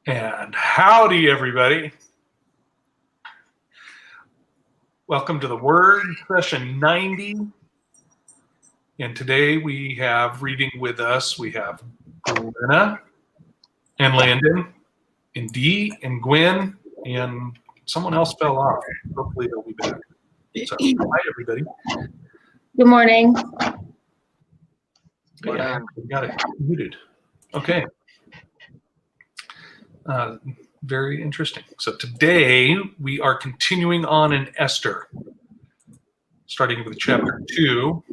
And howdy, everybody. Welcome to the Word Session 90. And today we have reading with us, we have Glenna and Landon and Dee and Gwen, and someone else fell off. Hopefully they'll be back. So, hi, everybody. Good morning. Yeah, we got it muted. Okay. Very interesting. So today we are continuing on in Esther, starting with chapter 2,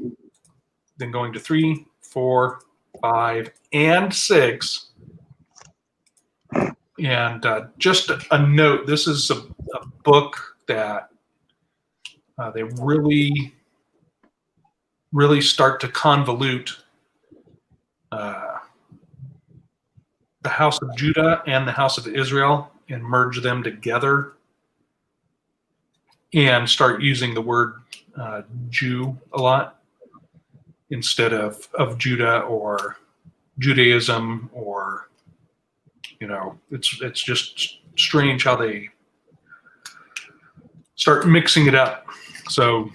then going to 3, 4, 5, and 6. And just a note, this is a book that they really start to convolute the house of Judah and the house of Israel and merge them together and start using the word Jew a lot instead of Judah or Judaism, or, you know, it's just strange how they start mixing it up. So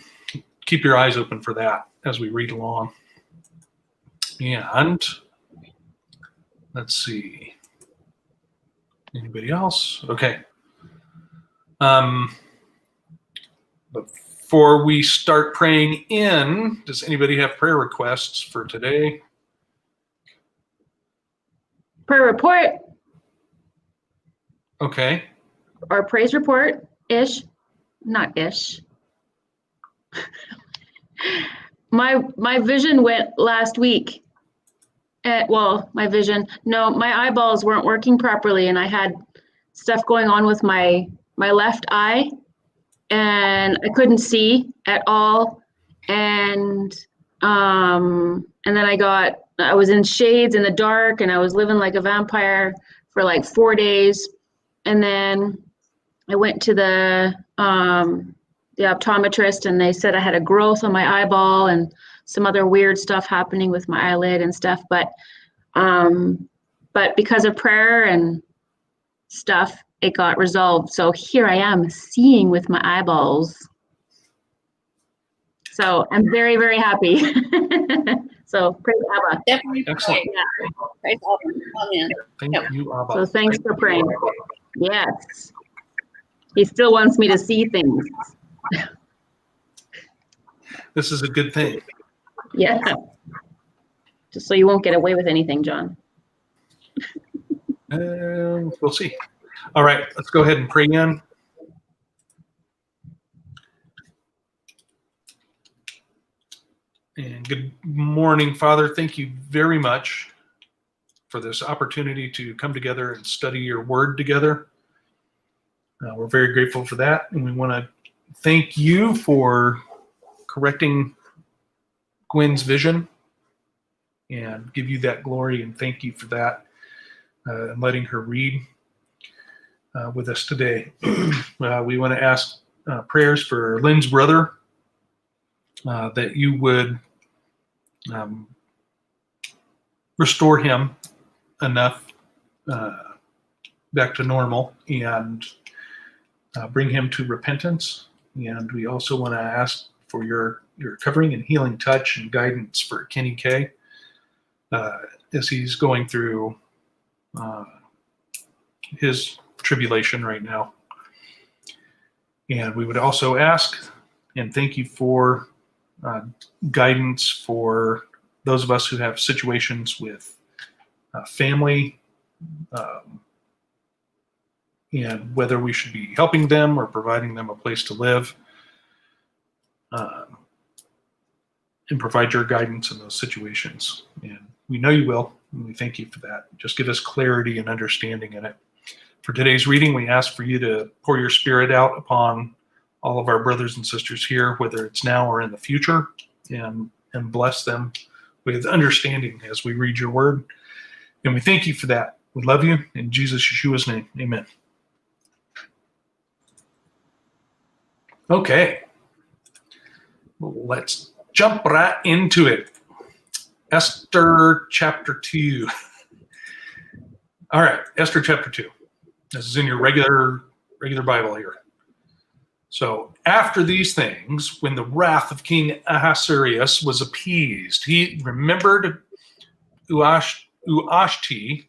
keep your eyes open for that as we read along. And let's see. Anybody else? Okay. Before we start praying in, does anybody have prayer requests for today? Prayer report Okay. or praise report-ish, not ish. My vision went last week. My eyeballs weren't working properly, and I had stuff going on with my left eye, and I couldn't see at all. And then I was in shades in the dark, and I was living like a vampire for like 4 days. And then I went to the optometrist, and they said I had a growth on my eyeball and some other weird stuff happening with my eyelid and stuff. But because of prayer and stuff, it got resolved. So here I am seeing with my eyeballs. So I'm very, very happy. So praise Abba. Definitely. Excellent. Yeah. Praise Amen. Thank you, Abba. So thanks for praying. Yes. He still wants me to see things. This is a good thing. Yeah. Just so you won't get away with anything, John. We'll see. All right, let's go ahead and pray in. And good morning, Father. Thank you very much for this opportunity to come together and study your word together. We're very grateful for that, and we want to thank you for correcting Gwen's vision and give you that glory, and thank you for that, and letting her read with us today. We want to ask prayers for Lynn's brother, that you would restore him enough back to normal and bring him to repentance. And we also want to ask for your covering and healing touch and guidance for Kenny K as he's going through his tribulation right now. And we would also ask and thank you for guidance for those of us who have situations with family, and whether we should be helping them or providing them a place to live, and provide your guidance in those situations. And we know you will, and we thank you for that. Just give us clarity and understanding in it. For today's reading, we ask for you to pour your Spirit out upon all of our brothers and sisters here, whether it's now or in the future, and bless them with understanding as we read your word. And we thank you for that. We love you. In Jesus Yeshua's name, amen. Okay. Let's jump right into it. Esther chapter 2. All right, Esther chapter 2. This is in your regular Bible here. So after these things, when the wrath of King Ahasuerus was appeased, he remembered Uashti.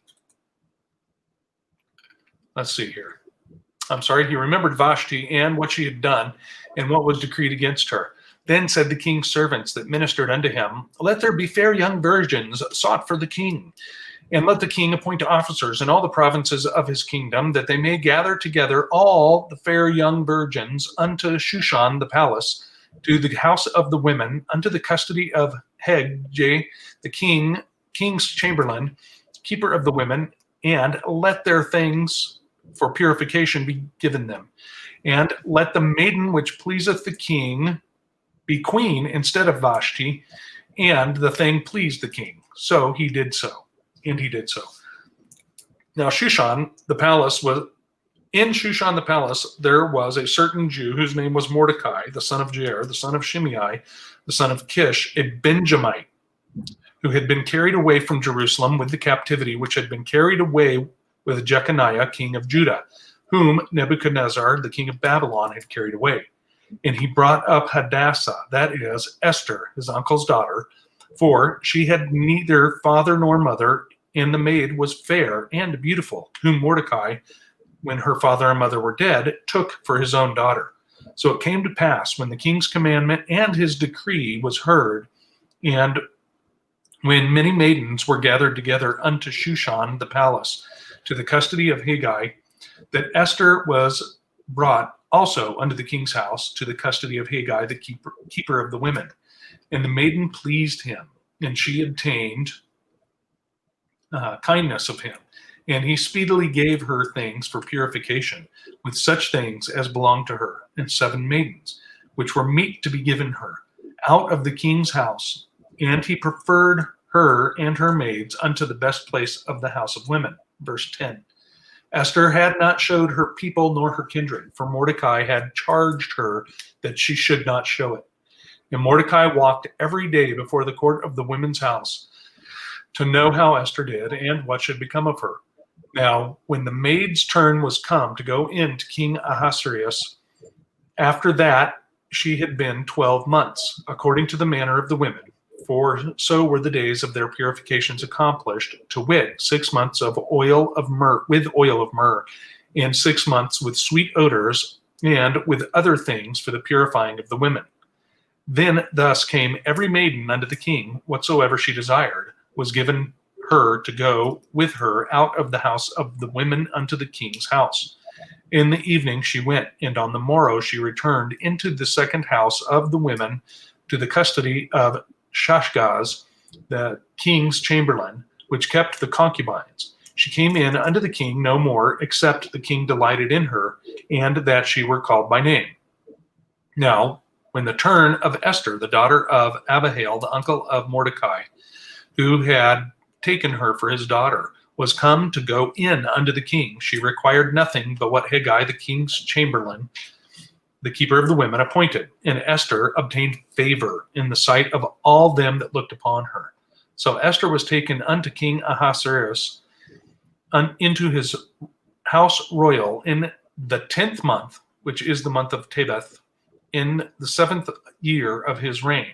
Let's see here. I'm sorry. He remembered Vashti and what she had done and what was decreed against her. Then said the king's servants that ministered unto him, let there be fair young virgins sought for the king. And let the king appoint officers in all the provinces of his kingdom, that they may gather together all the fair young virgins unto Shushan the palace, to the house of the women, unto the custody of Hegai, the king's chamberlain, keeper of the women, and let their things for purification be given them. And let the maiden which pleaseth the king be queen instead of Vashti, and the thing pleased the king. So he did so. And he did so. Now, Shushan, the palace was in Shushan, the palace, there was a certain Jew whose name was Mordecai, the son of Jair, the son of Shimei, the son of Kish, a Benjamite, who had been carried away from Jerusalem with the captivity which had been carried away with Jeconiah, king of Judah, whom Nebuchadnezzar, the king of Babylon, had carried away. And he brought up Hadassah, that is, Esther, his uncle's daughter, for she had neither father nor mother, and the maid was fair and beautiful, whom Mordecai, when her father and mother were dead, took for his own daughter. So it came to pass, when the king's commandment and his decree was heard, and when many maidens were gathered together unto Shushan the palace, to the custody of Hegai, that Esther was brought also unto the king's house, to the custody of Hegai, the keeper of the women. And the maiden pleased him, and she obtained kindness of him. And he speedily gave her things for purification, with such things as belonged to her, and 7 maidens, which were meet to be given her, out of the king's house. And he preferred her and her maids unto the best place of the house of women. Verse 10. Esther had not showed her people nor her kindred, for Mordecai had charged her that she should not show it. And Mordecai walked every day before the court of the women's house to know how Esther did and what should become of her. Now, when the maid's turn was come to go in to King Ahasuerus, after that she had been 12 months, according to the manner of the women, for so were the days of their purifications accomplished, to wit, 6 months of oil of myrrh, with oil of myrrh, and 6 months with sweet odors, and with other things for the purifying of the women. Then thus came every maiden unto the king, whatsoever she desired, was given her to go with her out of the house of the women unto the king's house. In the evening she went, and on the morrow she returned into the second house of the women, to the custody of Shashgaz, the king's chamberlain, which kept the concubines. She came in unto the king no more, except the king delighted in her, and that she were called by name. Now, when the turn of Esther, the daughter of Abihail, the uncle of Mordecai, who had taken her for his daughter, was come to go in unto the king, she required nothing but what Hegai, the king's chamberlain, the keeper of the women, appointed. And Esther obtained favor in the sight of all them that looked upon her. So Esther was taken unto King Ahasuerus into his house royal in the 10th month, which is the month of Tebeth, in the 7th year of his reign.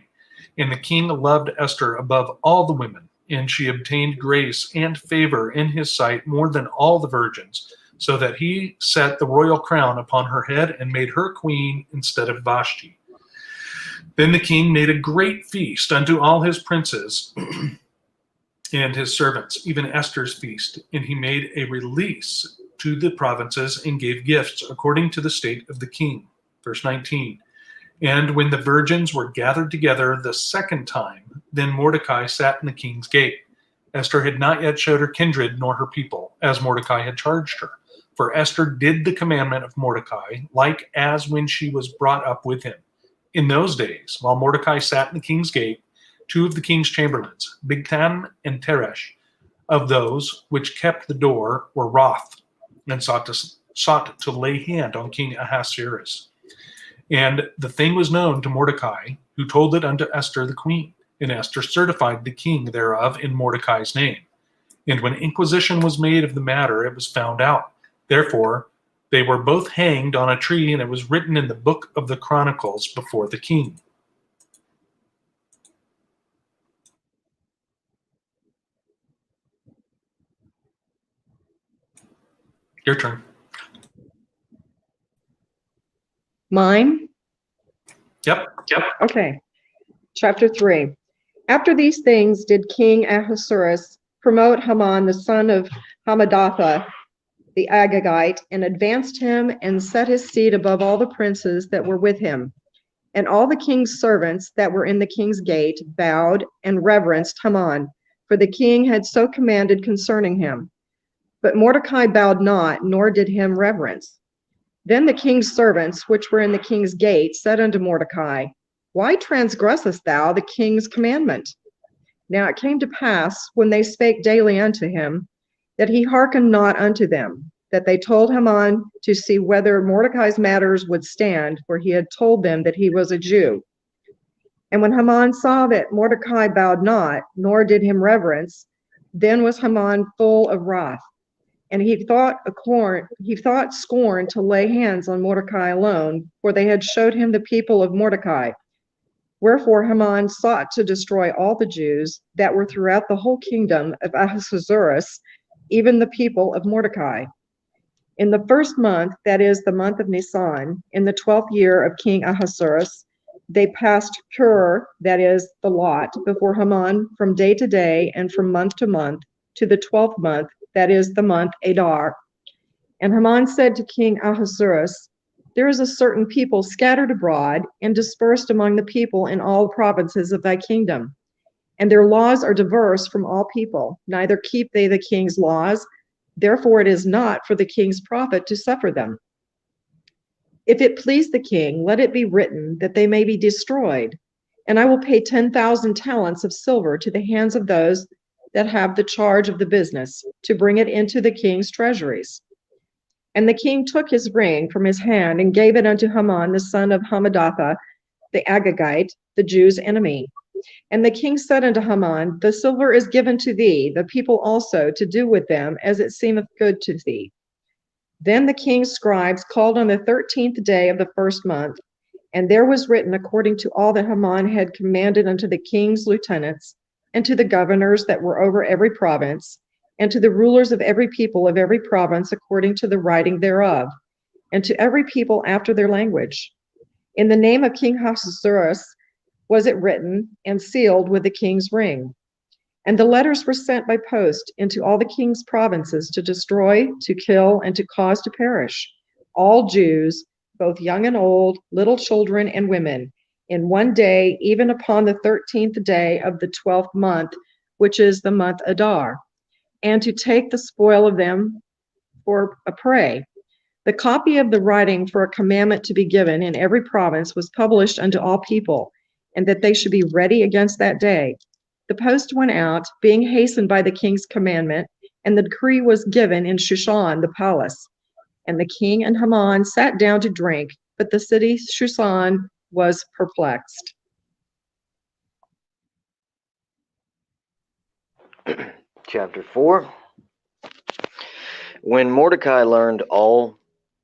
And the king loved Esther above all the women, and she obtained grace and favor in his sight more than all the virgins, so that he set the royal crown upon her head and made her queen instead of Vashti. Then the king made a great feast unto all his princes and his servants, even Esther's feast, and he made a release to the provinces and gave gifts according to the state of the king. Verse 19. And when the virgins were gathered together the second time, then Mordecai sat in the king's gate. Esther had not yet showed her kindred nor her people, as Mordecai had charged her. For Esther did the commandment of Mordecai, like as when she was brought up with him. In those days, while Mordecai sat in the king's gate, 2 of the king's chamberlains, Bigtan and Teresh, of those which kept the door, were wroth, and sought to lay hand on King Ahasuerus. And the thing was known to Mordecai, who told it unto Esther the queen. And Esther certified the king thereof in Mordecai's name. And when inquisition was made of the matter, it was found out Therefore, they were both hanged on a tree, and it was written in the book of the Chronicles before the king. Your turn. Mine? Yep. Okay. Chapter 3. After these things did King Ahasuerus promote Haman, the son of Hammedatha, the Agagite, and advanced him and set his seat above all the princes that were with him. And all the king's servants that were in the king's gate bowed and reverenced Haman, for the king had so commanded concerning him. But Mordecai bowed not, nor did him reverence. Then the king's servants, which were in the king's gate, said unto Mordecai, Why transgressest thou the king's commandment? Now it came to pass, when they spake daily unto him, that he hearkened not unto them, that they told Haman to see whether Mordecai's matters would stand, for he had told them that he was a Jew. And when Haman saw that Mordecai bowed not, nor did him reverence, then was Haman full of wrath. And he thought scorn to lay hands on Mordecai alone, for they had showed him the people of Mordecai. Wherefore Haman sought to destroy all the Jews that were throughout the whole kingdom of Ahasuerus, even the people of Mordecai. In the first month, that is the month of Nisan, in the 12th year of King Ahasuerus, they passed Pur, that is the lot, before Haman from day to day and from month to month, to the 12th month, that is the month Adar. And Haman said to King Ahasuerus, There is a certain people scattered abroad and dispersed among the people in all provinces of thy kingdom. And their laws are diverse from all people, neither keep they the king's laws. Therefore it is not for the king's profit to suffer them. If it please the king, let it be written that they may be destroyed. And I will pay 10,000 talents of silver to the hands of those that have the charge of the business, to bring it into the king's treasuries. And the king took his ring from his hand and gave it unto Haman, the son of Hammedatha, the Agagite, the Jews' enemy. And the king said unto Haman, The silver is given to thee, the people also, to do with them as it seemeth good to thee. Then the king's scribes called on the 13th day of the first month, and there was written according to all that Haman had commanded unto the king's lieutenants, and to the governors that were over every province, and to the rulers of every people of every province according to the writing thereof, and to every people after their language. In the name of King Ahasuerus was it written and sealed with the king's ring. And the letters were sent by post into all the king's provinces to destroy, to kill, and to cause to perish all Jews, both young and old, little children and women, in one day, even upon the 13th day of the 12th month, which is the month Adar, and to take the spoil of them for a prey. The copy of the writing for a commandment to be given in every province was published unto all people, and that they should be ready against that day. The post went out, being hastened by the king's commandment, and the decree was given in Shushan the palace. And the king and Haman sat down to drink, but the city Shushan was perplexed. Chapter 4. When Mordecai learned all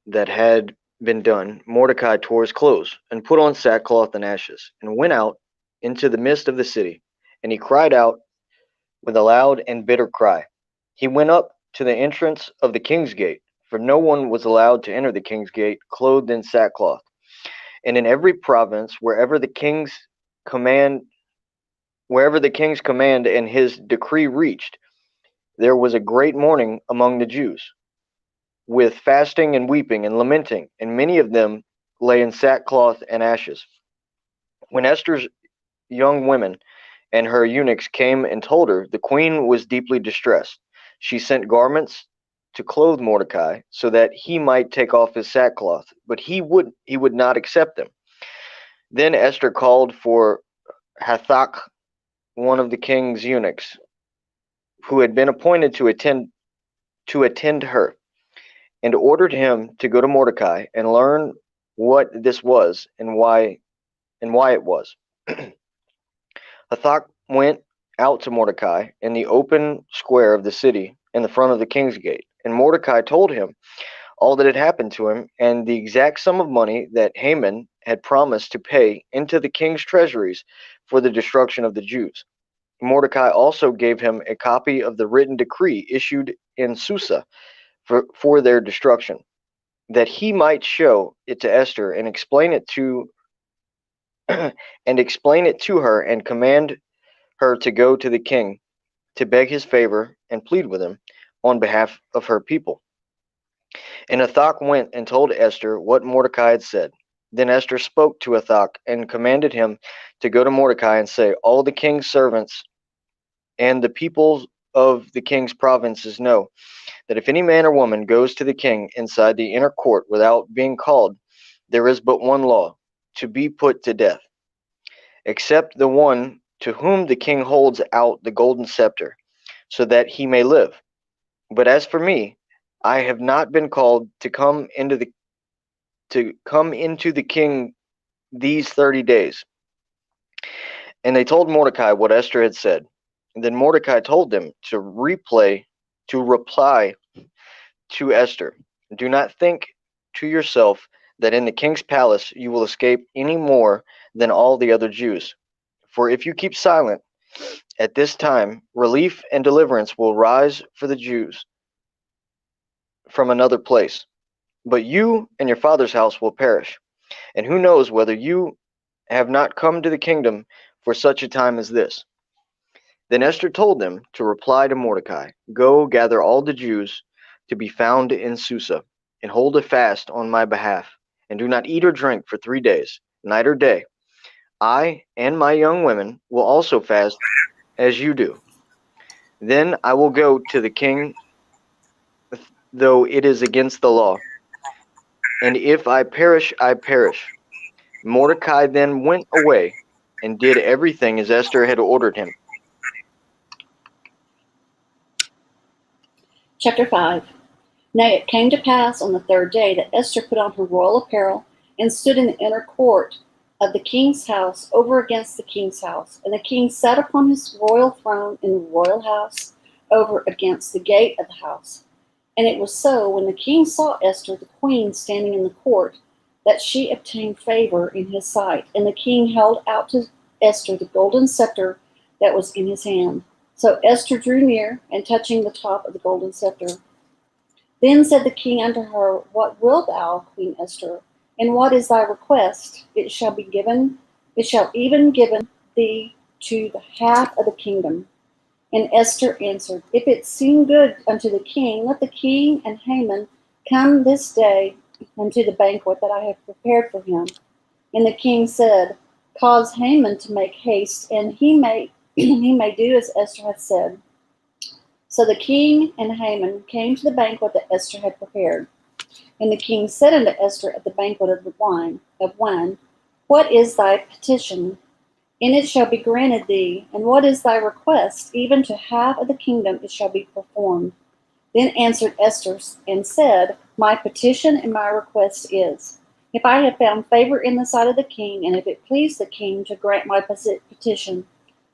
that had been done, Mordecai tore his clothes, and put on sackcloth and ashes, and went out into the midst of the city. And he cried out with a loud and bitter cry. He went up to the entrance of the king's gate, for no one was allowed to enter the king's gate clothed in sackcloth. And in every province, wherever the king's command and his decree reached, there was a great mourning among the Jews, with fasting and weeping and lamenting, and many of them lay in sackcloth and ashes. When Esther's young women and her eunuchs came and told her, the queen was deeply distressed. She sent garments to clothe Mordecai, so that he might take off his sackcloth, but he would not accept them. Then Esther called for Hathach, one of the king's eunuchs, who had been appointed to attend her, and ordered him to go to Mordecai and learn what this was and why it was. Hathach went out to Mordecai in the open square of the city in the front of the king's gate, And Mordecai told him all that had happened to him, and the exact sum of money that Haman had promised to pay into the king's treasuries for the destruction of the Jews. Mordecai also gave him a copy of the written decree issued in Susa for their destruction, that he might show it to Esther and explain it to her and command her to go to the king to beg his favor and plead with him on behalf of her people. And Hathach went and told Esther what Mordecai had said. Then Esther spoke to Hathach and commanded him to go to Mordecai and say, all the king's servants and the people of the king's provinces know that if any man or woman goes to the king inside the inner court without being called, there is but one law, to be put to death, except the one to whom the king holds out the golden scepter, so that he may live. But as for me, I have not been called to come into the king these 30 days. And they told Mordecai what Esther had said. And then Mordecai told them to reply to Esther, do not think to yourself that in the king's palace you will escape any more than all the other Jews. For if you keep silent at this time, relief and deliverance will rise for the Jews from another place. But you and your father's house will perish. And who knows whether you have not come to the kingdom for such a time as this. Then Esther told them to reply to Mordecai, go gather all the Jews to be found in Susa, and hold a fast on my behalf, and do not eat or drink for 3 days, night or day. I and my young women will also fast as you do. Then I will go to the king, though it is against the law. And if I perish, I perish. Mordecai then went away and did everything as Esther had ordered him. Chapter 5. Now it came to pass on the 3rd day that Esther put on her royal apparel and stood in the inner court of the king's house over against the king's house. And the king sat upon his royal throne in the royal house over against the gate of the house. And it was so, when the king saw Esther, the queen, standing in the court, that she obtained favor in his sight. And the king held out to Esther the golden scepter that was in his hand. So Esther drew near, and touching the top of the golden scepter. Then said the king unto her, what wilt thou, Queen Esther? And what is thy request? It shall even given thee to the half of the kingdom. And Esther answered, if it seem good unto the king, let the king and Haman come this day unto the banquet that I have prepared for him. And the king said, cause Haman to make haste, and he may do as Esther hath said. So the king and Haman came to the banquet that Esther had prepared. And the king said unto Esther at the banquet of wine, what is thy petition? And it shall be granted thee. And what is thy request? Even to half of the kingdom it shall be performed. Then answered Esther and said, my petition and my request is, if I have found favor in the sight of the king, and if it please the king to grant my petition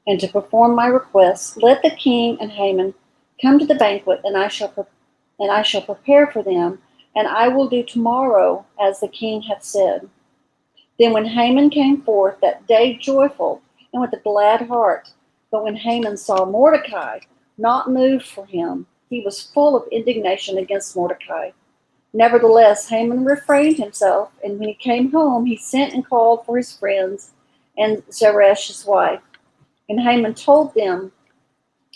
and to perform my request, let the king and Haman come to the banquet, and I shall prepare for them, and I will do tomorrow as the king hath said. Then when Haman came forth that day joyful and with a glad heart, but when Haman saw Mordecai, not moved for him, he was full of indignation against Mordecai. Nevertheless, Haman refrained himself, and when he came home, he sent and called for his friends and Zeresh his wife. And Haman told them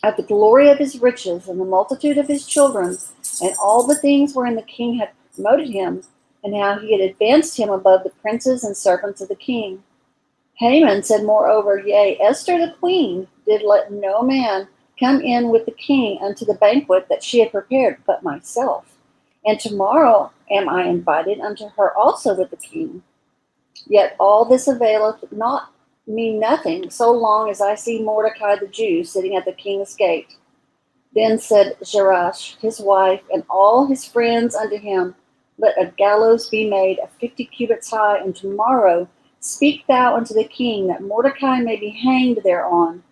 of the glory of his riches and the multitude of his children, and all the things wherein the king had promoted him, and how he had advanced him above the princes and servants of the king. Haman said moreover, yea, Esther the queen did let no man come in with the king unto the banquet that she had prepared but myself. And tomorrow am I invited unto her also with the king. Yet all this availeth not me nothing, so long as I see Mordecai the Jew sitting at the king's gate. Then said Zeresh his wife and all his friends unto him, let a gallows be made of 50 cubits high, and tomorrow speak thou unto the king, that Mordecai may be hanged thereon.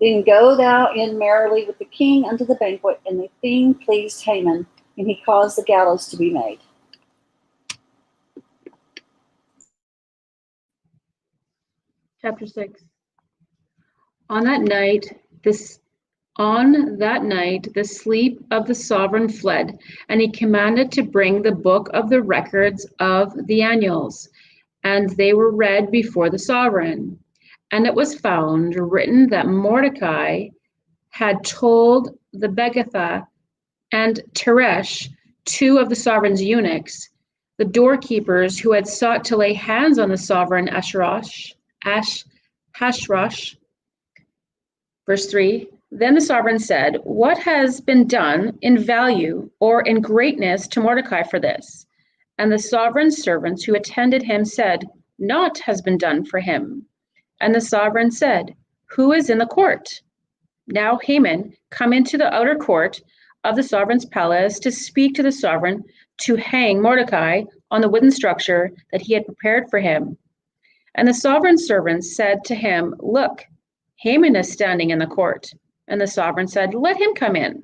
Then go thou in merrily with the king unto the banquet. And the thing pleased Haman, and he caused the gallows to be made. Chapter 6. On that night, the sleep of the sovereign fled, and he commanded to bring the book of the records of the annuals, and they were read before the sovereign. And it was found written that Mordecai had told the Begatha and Teresh, two of the sovereign's eunuchs, the doorkeepers who had sought to lay hands on the sovereign Hashrosh. Verse 3, then the sovereign said, what has been done in value or in greatness to Mordecai for this? And the sovereign's servants who attended him said, naught has been done for him. And the sovereign said, who is in the court? Now Haman come into the outer court of the sovereign's palace to speak to the sovereign to hang Mordecai on the wooden structure that he had prepared for him. And the sovereign's servants said to him, look, Haman is standing in the court. And the sovereign said, let him come in.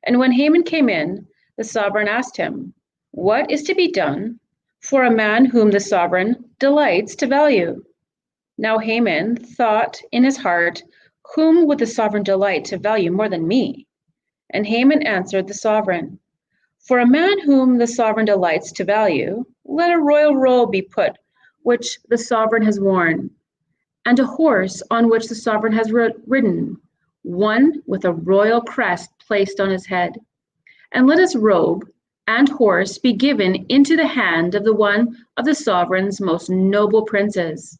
And when Haman came in, the sovereign asked him, what is to be done for a man whom the sovereign delights to value? Now Haman thought in his heart, whom would the sovereign delight to value more than me? And Haman answered the sovereign, for a man whom the sovereign delights to value, let a royal robe be put, which the sovereign has worn, and a horse on which the sovereign has ridden, one with a royal crest placed on his head. And let his robe and horse be given into the hand of the one of the sovereign's most noble princes.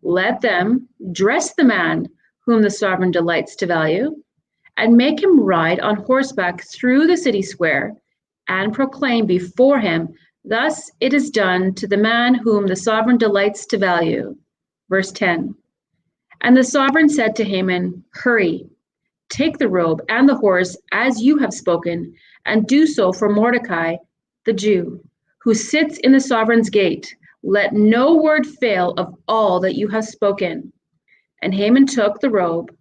Let them dress the man whom the sovereign delights to value, and make him ride on horseback through the city square, and proclaim before him, thus it is done to the man whom the sovereign delights to value. Verse 10. And the sovereign said to Haman, hurry, take the robe and the horse as you have spoken, and do so for Mordecai, the Jew, who sits in the sovereign's gate. Let no word fail of all that you have spoken. And Haman took the robe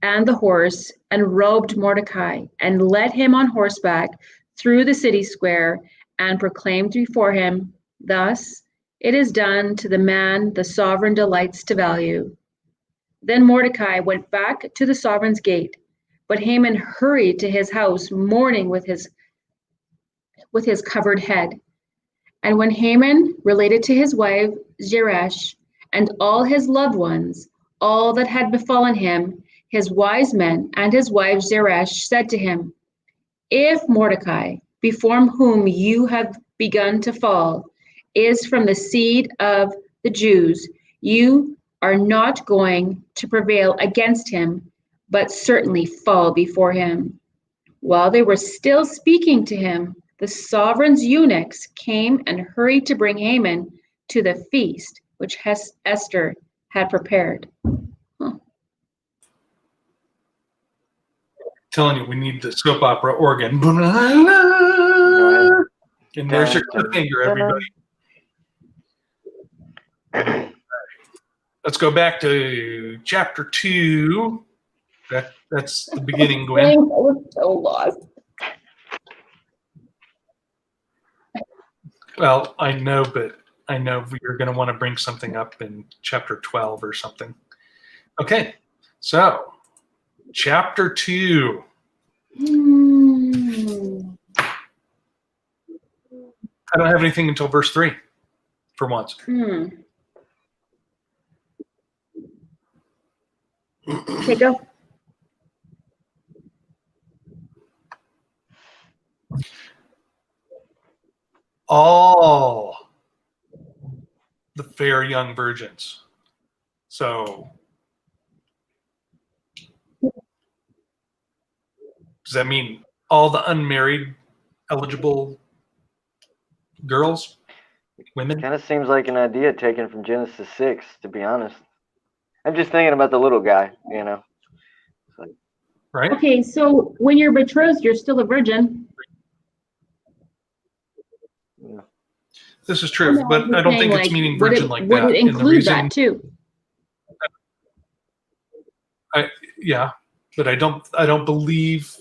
and the horse and robed Mordecai, and led him on horseback through the city square, and proclaimed before him, thus it is done to the man the sovereign delights to value. Then Mordecai went back to the sovereign's gate, but Haman hurried to his house, mourning with his covered head. And when Haman related to his wife Zeresh and all his loved ones all that had befallen him, his wise men and his wife Zeresh said to him, if Mordecai, before whom you have begun to fall, is from the seed of the Jews, you are not going to prevail against him, but certainly fall before him. While they were still speaking to him, the sovereign's eunuchs came and hurried to bring Haman to the feast which Esther had prepared. Telling you, we need the soap opera organ. And there's your cliffhanger, everybody. Let's go back to chapter 2. That's the beginning, Gwen. I was so lost. Well, I know you're going to want to bring something up in chapter 12 or something. Okay, so chapter 2. I don't have anything until verse 3 for once. Okay, go. All the fair young virgins. So does that mean all the unmarried eligible girls, women? Kind of seems like an idea taken from Genesis 6, to be honest. I'm just thinking about the little guy, you know. Right? Okay, so when you're betrothed, you're still a virgin. Yeah. This is true, but I don't think it's meaning virgin like that. Would it And the include reason, that too? yeah, but I don't believe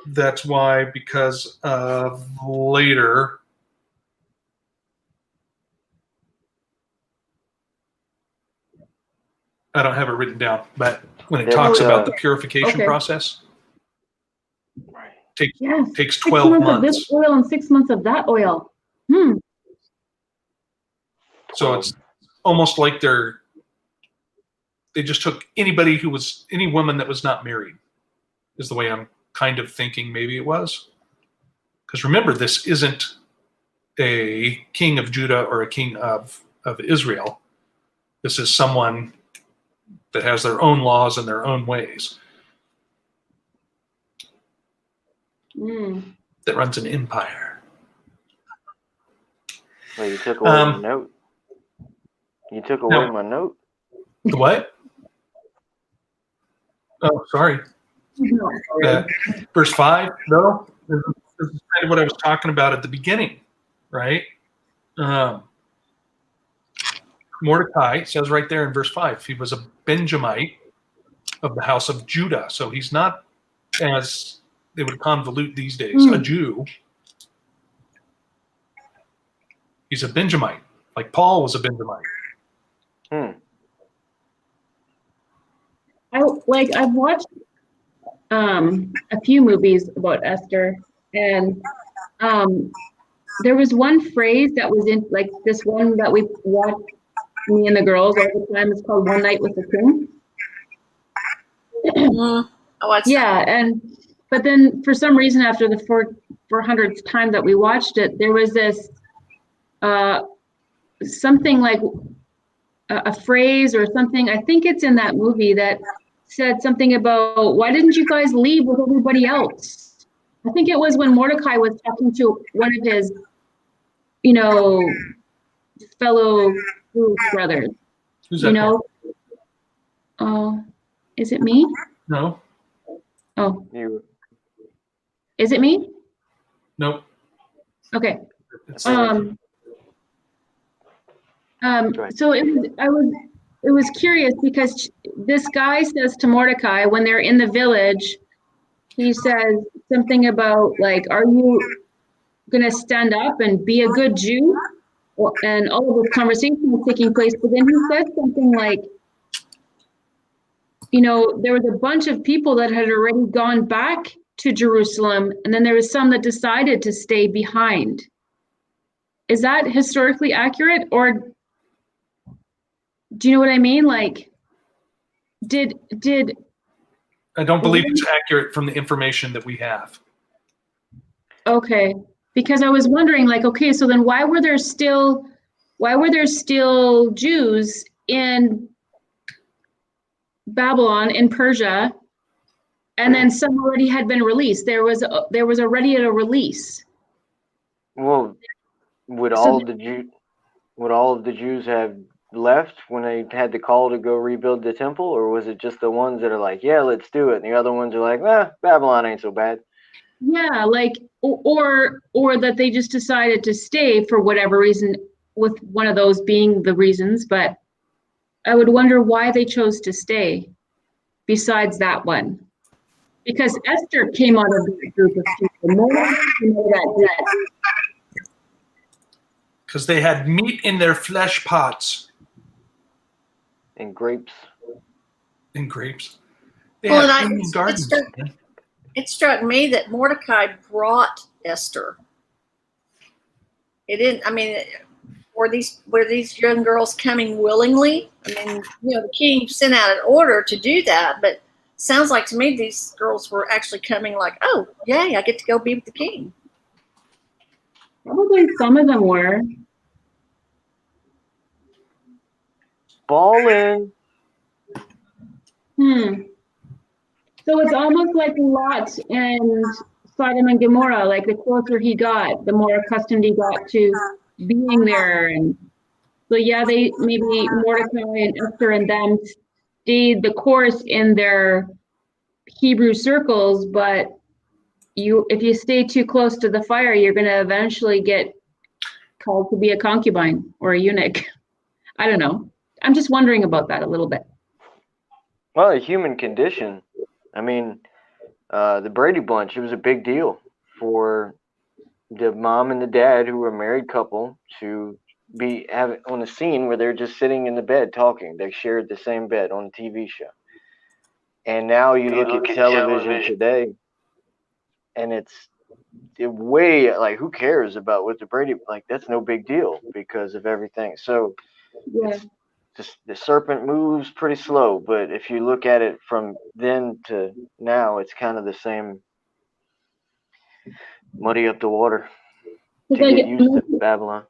that's why, because of later, I don't have it written down, but when it There talks was, about the purification Okay. process, Yes. takes 6 12 months of this months. oil and 6 months of that oil. Hmm. So it's almost like they just took any woman that was not married, is the way I'm kind of thinking maybe it was. Because remember, this isn't a king of Judah or a king of Israel. This is someone that has their own laws and their own ways, that runs an empire. Well, you took away my note. You took away my note. The what? Oh, sorry. Verse 5, no? This is kind of what I was talking about at the beginning, right? Mordecai says right there in verse 5, he was a Benjamite of the house of Judah. So he's not, as they would convolute these days, a Jew. He's a Benjamite, like Paul was a Benjamite. I've watched a few movies about Esther, and there was one phrase that was in like this one that we watched, me and the girls all the time. It's called One Night with the King. But then for some reason after the 400th time that we watched it, there was this something like a phrase or something, I think it's in that movie, that said something about, why didn't you guys leave with everybody else? I think it was when Mordecai was talking to one of his, fellow Jewish brothers. Who's that? Is it me? No. Oh. Is it me? Nope. Okay. So it was curious because this guy says to Mordecai when they're in the village, he says something about like, are you gonna stand up and be a good Jew? And all of this conversation was taking place, but then he said something like, there was a bunch of people that had already gone back to Jerusalem, and then there was some that decided to stay behind. Is that historically accurate, or do you know what I mean? Like, did I don't believe it's accurate from the information that we have. Okay, because I was wondering, like, okay, so then why were there still Jews in Babylon, in Persia, and then some already had been released? There was already a release. Well, would all of the Jews have left when they had the call to go rebuild the temple, or was it just the ones that are like, yeah, let's do it, and the other ones are like, Babylon ain't so bad? Yeah, like, or that they just decided to stay for whatever reason, with one of those being the reasons. But I would wonder why they chose to stay besides that one. Because Esther came out of that group of people. Because they had meat in their flesh pots. And grapes. And grapes. It struck me that Mordecai brought Esther. It didn't. I mean, were these young girls coming willingly? I mean, the king sent out an order to do that, but sounds like to me these girls were actually coming like, oh, yay, I get to go be with the king. Probably some of them were. Ballin'. So it's almost like Lot and Sodom and Gomorrah. Like the closer he got, the more accustomed he got to being there. And so yeah, they maybe Mordecai and Esther and them stayed the course in their Hebrew circles, but if you stay too close to the fire, you're going to eventually get called to be a concubine or a eunuch. I don't know. I'm just wondering about that a little bit. Well, a human condition. I mean, the Brady Bunch. It was a big deal for the mom and the dad, who were a married couple, to be on a scene where they're just sitting in the bed talking. They shared the same bed on a TV show. And now you look at television today, and it's way like, who cares about what the Brady, like, that's no big deal because of everything. So Yeah. the serpent moves pretty slow, but if you look at it from then to now, it's kind of the same. Muddy up the water to Because, get used to Babylon.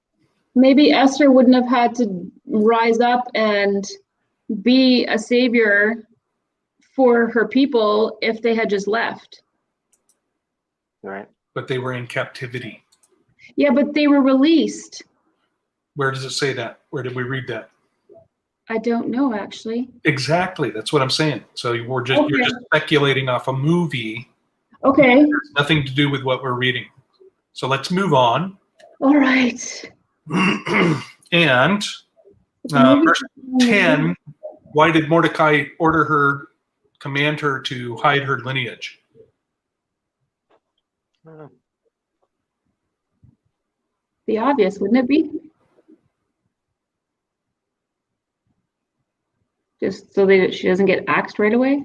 maybe Esther wouldn't have had to rise up and be a savior for her people if they had just left. Right. But they were in captivity. Yeah, but they were released. Where does it say that? Where did we read that? I don't know, actually. Exactly. That's what I'm saying. So you're just speculating off a movie. Okay. It has nothing to do with what we're reading. So let's move on. All right. And verse 10, why did Mordecai command her to hide her lineage? I don't know. Be obvious, wouldn't it be? Just so that she doesn't get axed right away?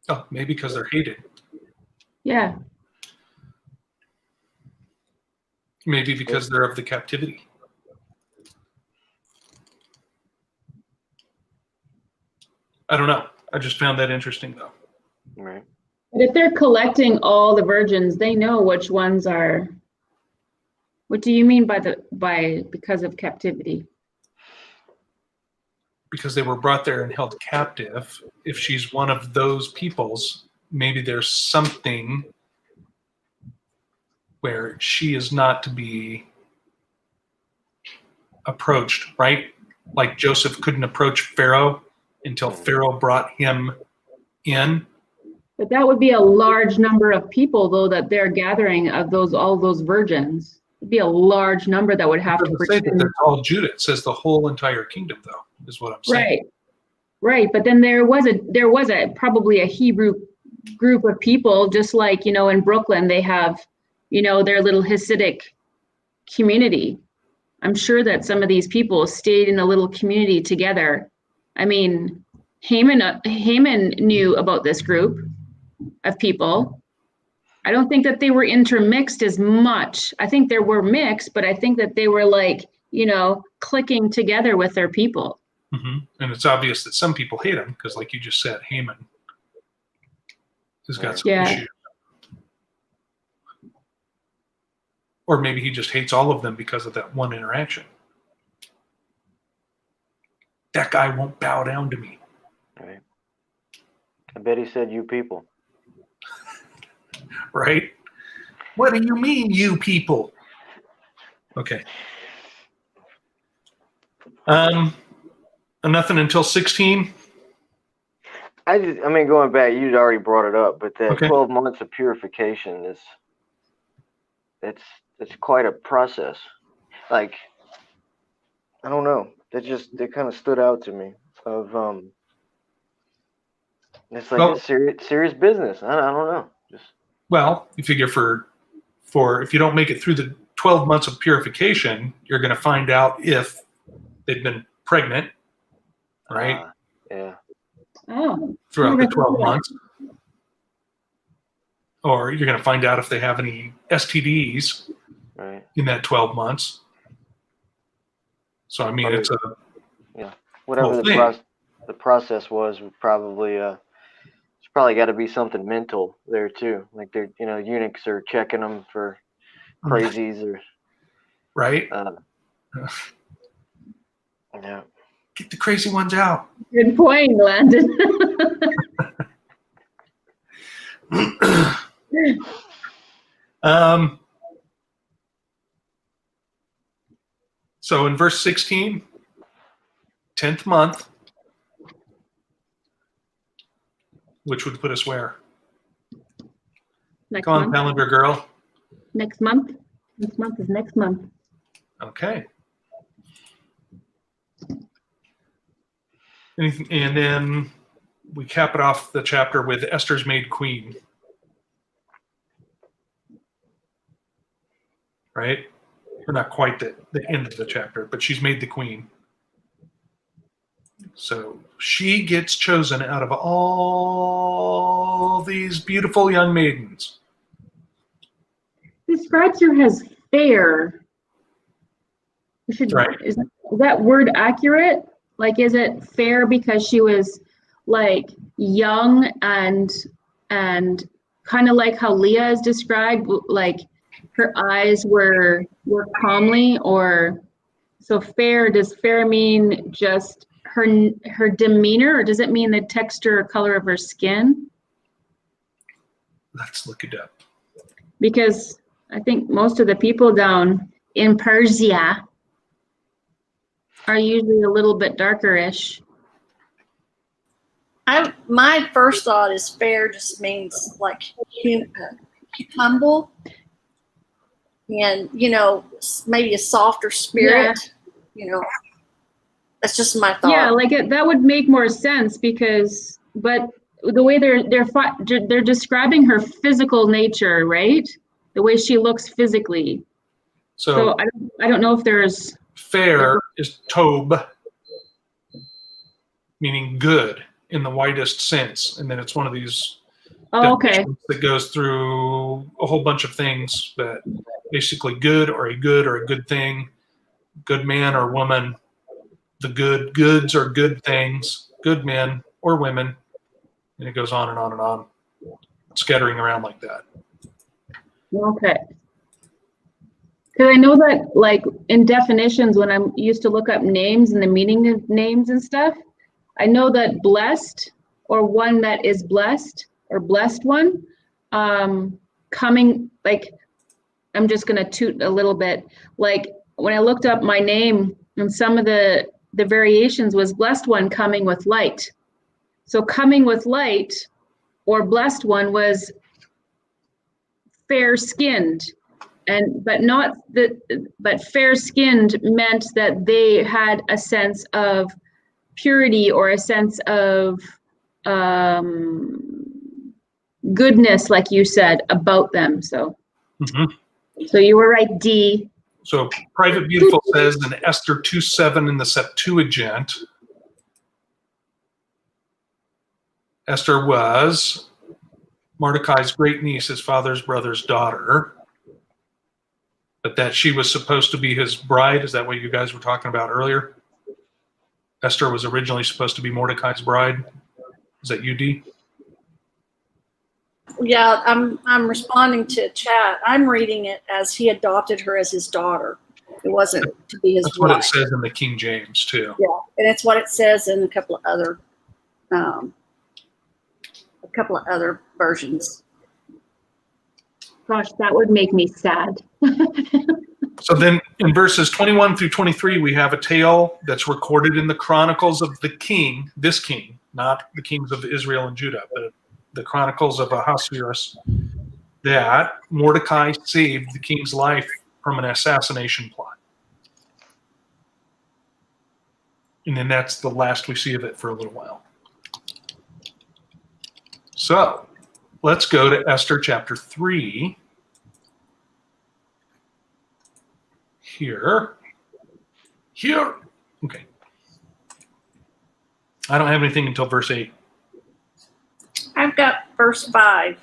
Oh, maybe because they're hated. Yeah. Maybe because they're of the captivity. I don't know. I just found that interesting, though. Right. But if they're collecting all the virgins, they know which ones are. What do you mean by because of captivity? Because they were brought there and held captive. If she's one of those peoples, maybe there's something where she is not to be approached, right? Like Joseph couldn't approach Pharaoh until Pharaoh brought him in. But that would be a large number of people, though, that they're gathering of all those virgins. It'd be a large number that would have It to doesn't say that pretend. they're called Judah. It says the whole entire kingdom, though, is what I'm saying. Right. But then there was probably a Hebrew group of people, just like, in Brooklyn, they have, their little Hasidic community. I'm sure that some of these people stayed in a little community together. I mean, Haman knew about this group of people. I don't think that they were intermixed as much. I think they were mixed, but I think that they were clicking together with their people. Mm-hmm. And it's obvious that some people hate him because, like you just said, Haman has got some issues. Or maybe he just hates all of them because of that one interaction. That guy won't bow down to me. Right. I bet he said, "You people." Right? What do you mean, you people? Okay. Nothing until 16. Going back, you'd already brought it up, but that 12 months of purification it's quite a process. Like, I don't know. That kind of stood out to me. It's like it's serious business. I don't know. Well, you figure for if you don't make it through the 12 months of purification, you're going to find out if they've been pregnant, right? Yeah. Oh. Throughout the 12 months. Or you're going to find out if they have any STDs in that 12 months. So, I mean, it's whatever the process was probably it's probably got to be something mental there too. Like they're eunuchs are checking them for crazies or right. Yeah. Get the crazy ones out. Good point, Landon. So in verse 16, 10th month, which would put us where? Next Come on, month. calendar girl. Next month. Next month is next month. Okay. And then we cap it off the chapter with Esther's made queen. Right? Or not quite the end of the chapter, but she's made the queen. So she gets chosen out of all these beautiful young maidens. Describes her as fair. Right. Is that word accurate? Like, is it fair because she was like young and kind of like how Leah is described, like her eyes were calmly, or so fair? Does fair mean just her demeanor, or does it mean the texture or color of her skin? Let's look it up. Because I think most of the people down in Persia are usually a little bit darker-ish. My first thought is fair just means like humble, and maybe a softer spirit. That's just my thought. Yeah, like that would make more sense because, but the way they're describing her physical nature, right? The way she looks physically. So I don't know if there's fair is tob, meaning good in the widest sense, and then it's one of these definitions that goes through a whole bunch of things, but basically good or a good thing, good man or woman, the goods are good things, good men or women, and it goes on and on and on, scattering around like that. Okay. Because I know that, like, in definitions, when I'm used to look up names and the meaning of names and stuff, I know that blessed, or one that is blessed, or blessed one, coming, like, I'm just going to toot a little bit. Like, when I looked up my name, and some of the variations was blessed one coming with light. So coming with light, or blessed one, was fair-skinned. But fair-skinned meant that they had a sense of purity or a sense of goodness, like you said, about them. So, So you were right, D. So Private Beautiful says in Esther 2:7 in the Septuagint, Esther was Mordecai's great niece, his father's brother's daughter, but that she was supposed to be his bride. Is that what you guys were talking about earlier? Esther was originally supposed to be Mordecai's bride. Is that you, D? Yeah, I'm responding to chat. I'm reading it as he adopted her as his daughter. It wasn't to be his That's wife. what it says in the King James too. Yeah, and it's what it says in a couple of other versions. Gosh, that would make me sad. So then in verses 21 through 23, we have a tale that's recorded in the Chronicles of the king, this king, not the kings of Israel and Judah, but the Chronicles of Ahasuerus, that Mordecai saved the king's life from an assassination plot. And then that's the last we see of it for a little while. So let's go to Esther chapter 3. Here. Okay. I don't have anything until verse 8. I've got verse 5.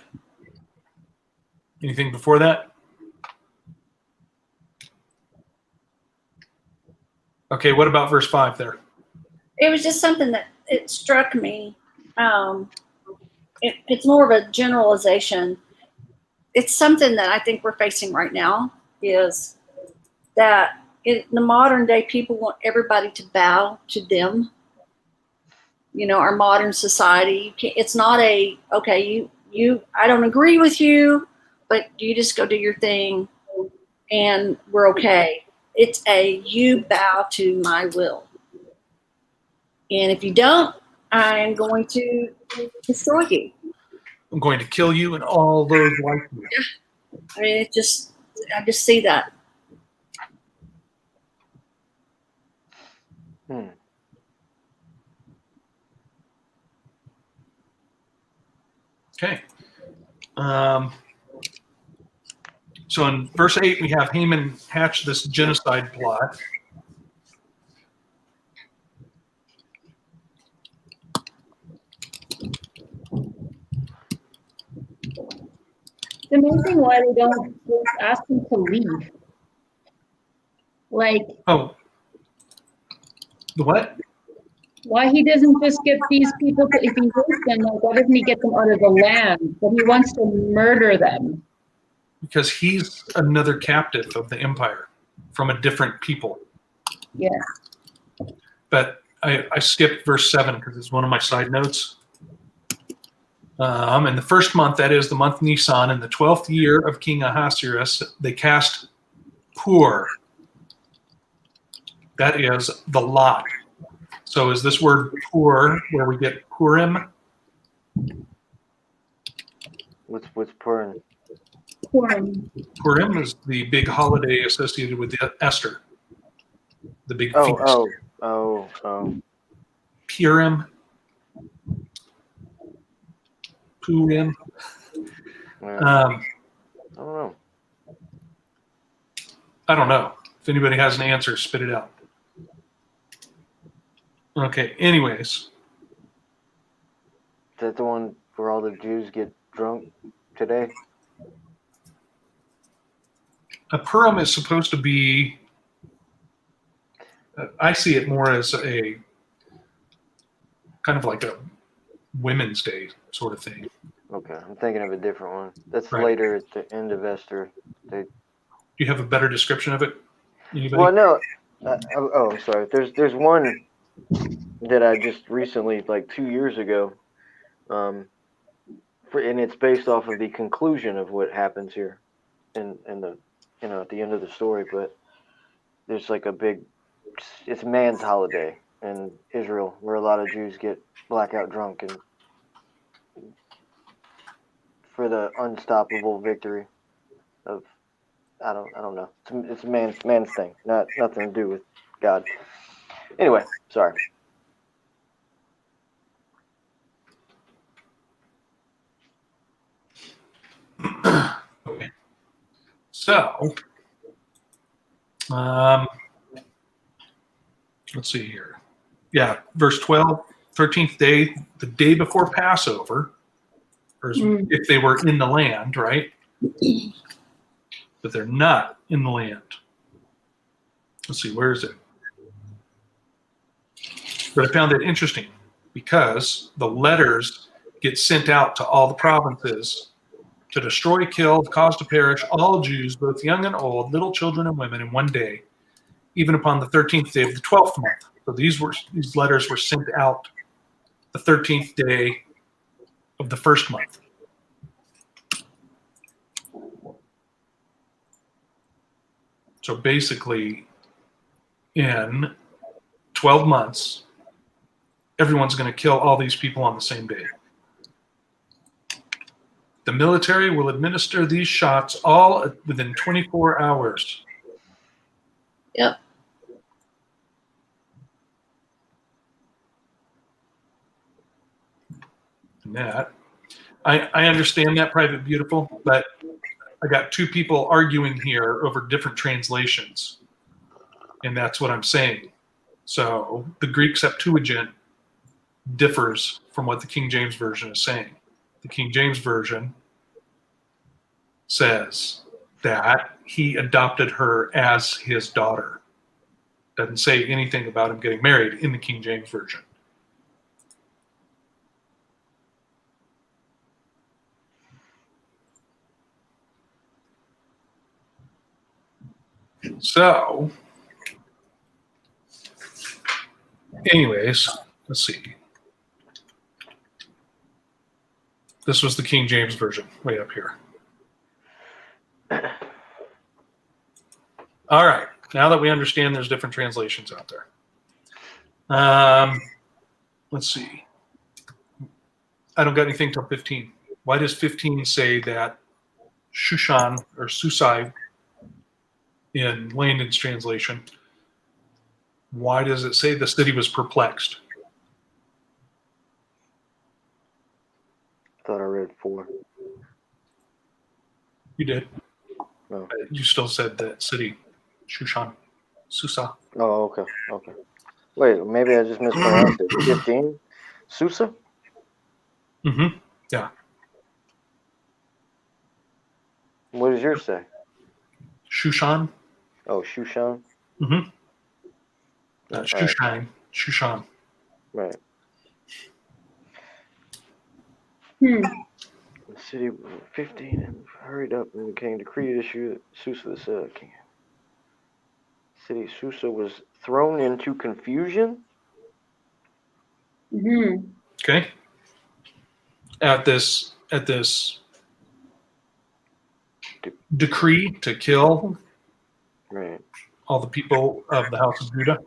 Anything before that? Okay, what about verse 5 there? It was just something that it struck me. It's more of a generalization. It's something that I think we're facing right now, is that in the modern day, people want everybody to bow to them. Our modern society, it's not okay, I don't agree with you, but you just go do your thing and we're okay. It's you bow to my will. And if you don't, I'm going to destroy you. I'm going to kill you and all those like you. I mean, I just see that. Okay. So in verse 8, we have Haman hatch this genocide plot. It's amazing why they don't just ask him to leave. Like, Oh, the what? why he doesn't just get these people to, if he hates them, like, why doesn't he get them out of the land? But he wants to murder them. Because he's another captive of the empire from a different people. Yeah. But I skipped verse 7 because it's one of my side notes. In the first month, that is the month Nisan, in the 12th year of King Ahasuerus, they cast Pur. That is the lot. So is this word Pur where we get Purim? What's Purim? Purim. Purim is the big holiday associated with Esther. The big feast. Oh. Purim. Purim. I don't know. I don't know. If anybody has an answer, spit it out. Okay, anyways. Is that the one where all the Jews get drunk today? A Purim is supposed to be, I see it more as a kind of like a Women's Day sort of thing. Okay, I'm thinking of a different one. That's Right. later at the end of Esther. Do you have a better description of it? Anybody? Well, no. I'm sorry. There's one that I just recently, like 2 years ago, and it's based off of the conclusion of what happens here, in the at the end of the story. But there's like it's man's holiday in Israel, where a lot of Jews get blackout drunk and for the unstoppable victory of I don't know. It's a man's thing, nothing to do with God. Anyway, sorry. Okay. So, let's see here. Yeah, verse 12, 13th day, the day before Passover, or if they were in the land, right? But they're not in the land. Let's see, where is it? But I found it interesting because the letters get sent out to all the provinces to destroy, kill, cause to perish all Jews, both young and old, little children and women, in one day, even upon the 13th day of the 12th month. So these letters were sent out the 13th day of the first month. So basically, in 12 months, everyone's going to kill all these people on the same day. The military will administer these shots all within 24 hours. Yep. And that, I understand that, Private Beautiful, but I got two people arguing here over different translations. And that's what I'm saying. So the Greek Septuagint differs from what the King James Version is saying. The King James Version says that he adopted her as his daughter. Doesn't say anything about him getting married in the King James Version. So, anyways, let's see. This was the King James Version, way up here. All right, now that we understand there's different translations out there. Let's see. I don't got anything till 15. Why does 15 say that Shushan, or Susai, in Landon's translation, why does it say the city was perplexed? Thought I read 4. You did. No. You still said that city, Shushan, Susa. Oh, okay. Okay. Wait, maybe I just mispronounced it. 15? Susa? Mm-hmm. Yeah. What does yours say? Shushan. Oh, Shushan? Mm-hmm. All right. Shushan. Shushan. Right. Hmm. The city 15 and hurried up and the king decreed issue Susa the king. City Susa was thrown into confusion. Mm-hmm. Okay. At this decree to kill Right. all the people of the house of Judah.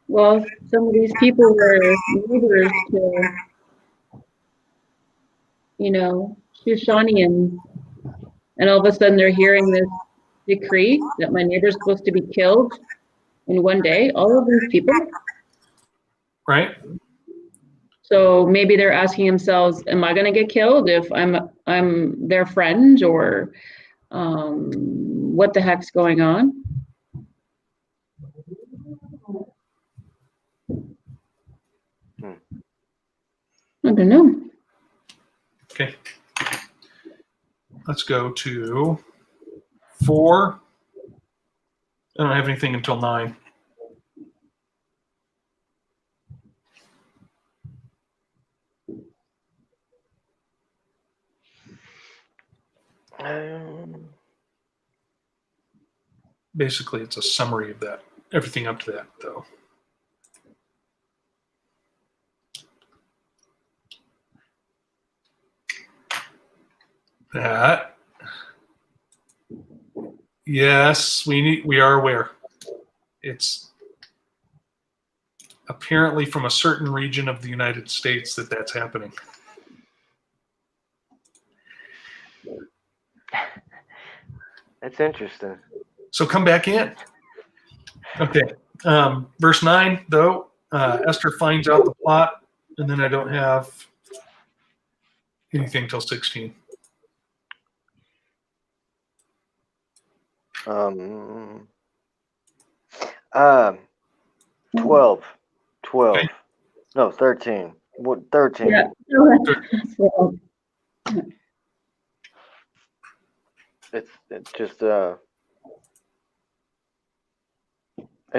Well, some of these people were neighbors to, Shoshanians, and all of a sudden they're hearing this decree that my neighbor's supposed to be killed in one day. All of these people. Right. So maybe they're asking themselves, "Am I going to get killed if I'm their friend, or what the heck's going on?" I don't know. Okay. Let's go to 4. I don't have anything until 9. Basically, it's a summary of that. Everything up to that, though. That. Yes, we are aware. It's apparently from a certain region of the United States that's happening. That's interesting. So come back in. Okay. Verse 9, though, Esther finds out the plot, and then I don't have anything till 16. 12. Okay. No, 13. What 13? Yeah. It's just I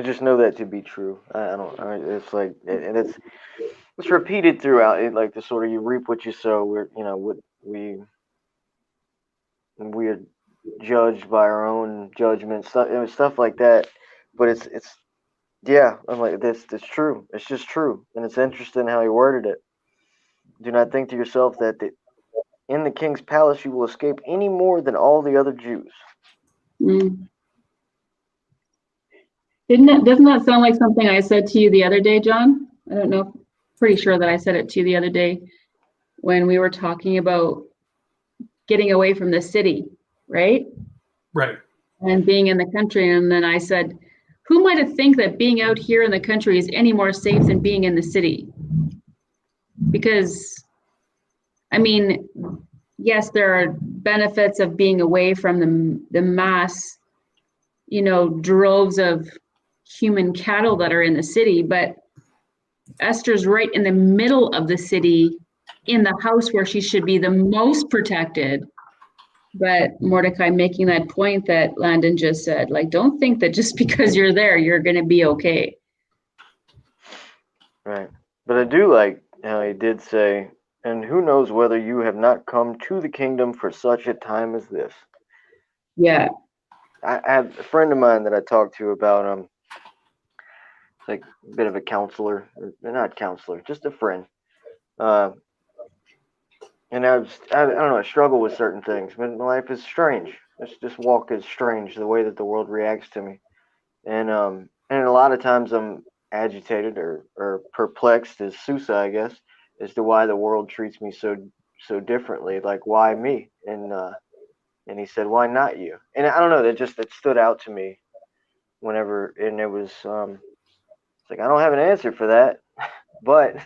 just know that to be true. I don't. It's like and it's repeated throughout. It like the sort of you reap what you sow. What we are judged by our own judgment stuff like that. But it's yeah. I'm like that's true. It's just true, and it's interesting how he worded it. Do not think to yourself that in the king's palace you will escape any more than all the other Jews. Mm. Doesn't that sound like something I said to you the other day, John? I don't know. Pretty sure that I said it to you the other day when we were talking about getting away from the city, right? Right. And being in the country. And then I said, who might have think that being out here in the country is any more safe than being in the city? Because, I mean, yes, there are benefits of being away from the mass, droves of human cattle that are in the city, but Esther's right in the middle of the city, in the house where she should be the most protected. But Mordecai making that point that Landon just said, like, don't think that just because you're there, you're going to be okay. Right. But I do like how he did say, and who knows whether you have not come to the kingdom for such a time as this. Yeah. I had a friend of mine that I talked to about it's like a bit of a counselor, or not counselor, just a friend. And I don't know, I struggle with certain things. My life is strange. This walk is strange, the way that the world reacts to me. And a lot of times I'm agitated or perplexed as Susa, I guess, as to why the world treats me so differently. Like, why me? And he said, why not you? And I don't know, that stood out to me whenever, and it was It's like, I don't have an answer for that. But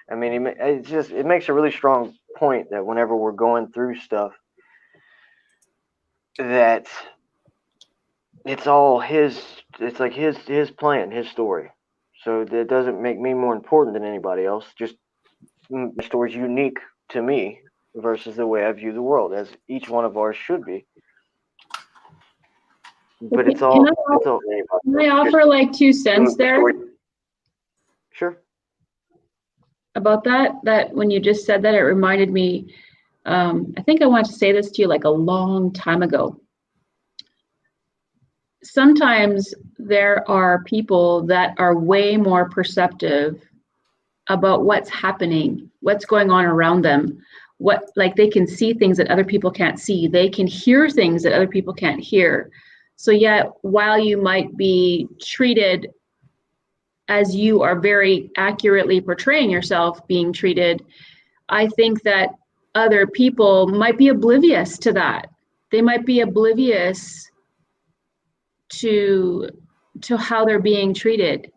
I mean, it makes a really strong point that whenever we're going through stuff, that it's all his. It's like his plan, his story. So that doesn't make me more important than anybody else. Just my story's unique to me versus the way I view the world, as each one of ours should be. But it's all. Can I offer like 2 cents there Sure. about that? That when you just said that, it reminded me, I think I wanted to say this to you like a long time ago. Sometimes there are people that are way more perceptive about what's happening, what's going on around them. Like they can see things that other people can't see. They can hear things that other people can't hear. So yet, while you might be treated as you are very accurately portraying yourself being treated, I think that other people might be oblivious to that. They might be oblivious to how they're being treated.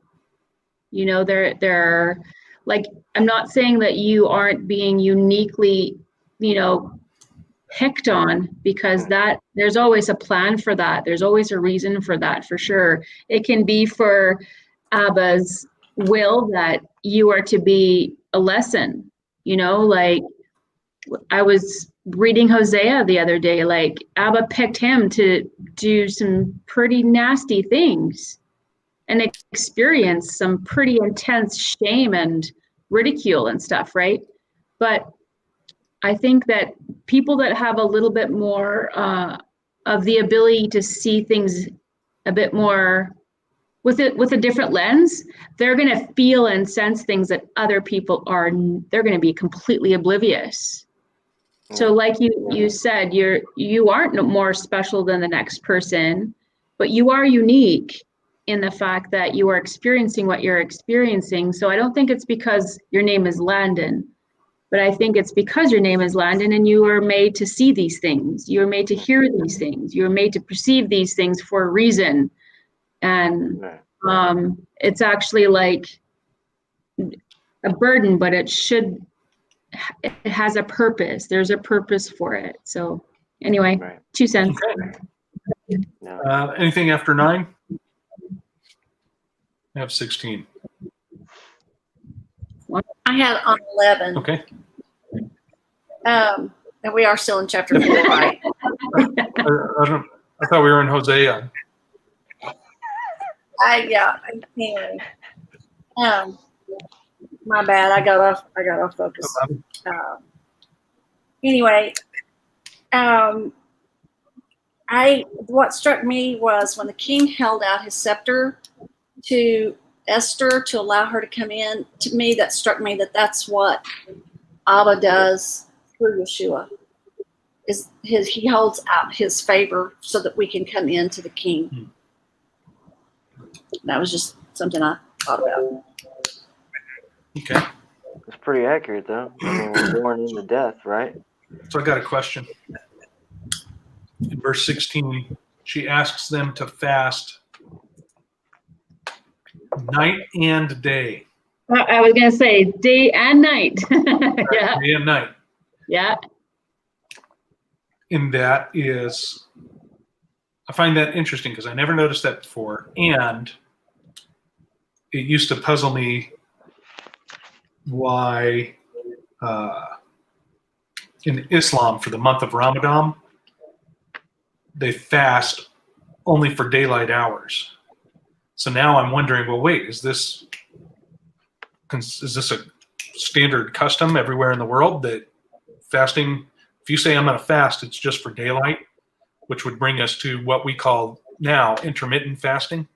You know, they're like, I'm not saying that you aren't being uniquely, you know, picked on, because that there's always a plan for that. There's always a reason for that, for sure. It can be for Abba's will that you are to be a lesson, you know, like I was reading Hosea the other day, like Abba picked him to do some pretty nasty things and experience some pretty intense shame and ridicule and stuff, right? But I think that people that have a little bit more of the ability to see things a bit more with a different lens, they're going to feel and sense things that other people they're going to be completely oblivious. So like you said, you aren't more special than the next person, but you are unique in the fact that you are experiencing what you're experiencing. So I don't think it's because your name is Landon, but I think it's because your name is Landon and you are made to see these things. You are made to hear these things. You are made to perceive these things for a reason. And it's actually like a burden, but it has a purpose. There's a purpose for it. So anyway, 2 cents. Okay. Anything after 9? I have 16. I had on 11. Okay. And we are still in chapter 4, right? I thought we were in Hosea. Anyway. My bad. I got off focus. Anyway, what struck me was when the king held out his scepter to Esther to allow her to come in. To me, that struck me that's what Abba does through Yeshua. He holds out his favor so that we can come in to the king. That was just something I thought about. Okay. It's pretty accurate, though. I mean, we're born into death, right? So I got a question. In verse 16, she asks them to fast night and day. I was going to say day and night. Yeah. Day and night. Yeah. And that is, I find that interesting because I never noticed that before. And it used to puzzle me why in Islam for the month of Ramadan, they fast only for daylight hours. So now I'm wondering, well, wait, is this a standard custom everywhere in the world that fasting, if you say I'm going to fast, it's just for daylight, which would bring us to what we call now intermittent fasting?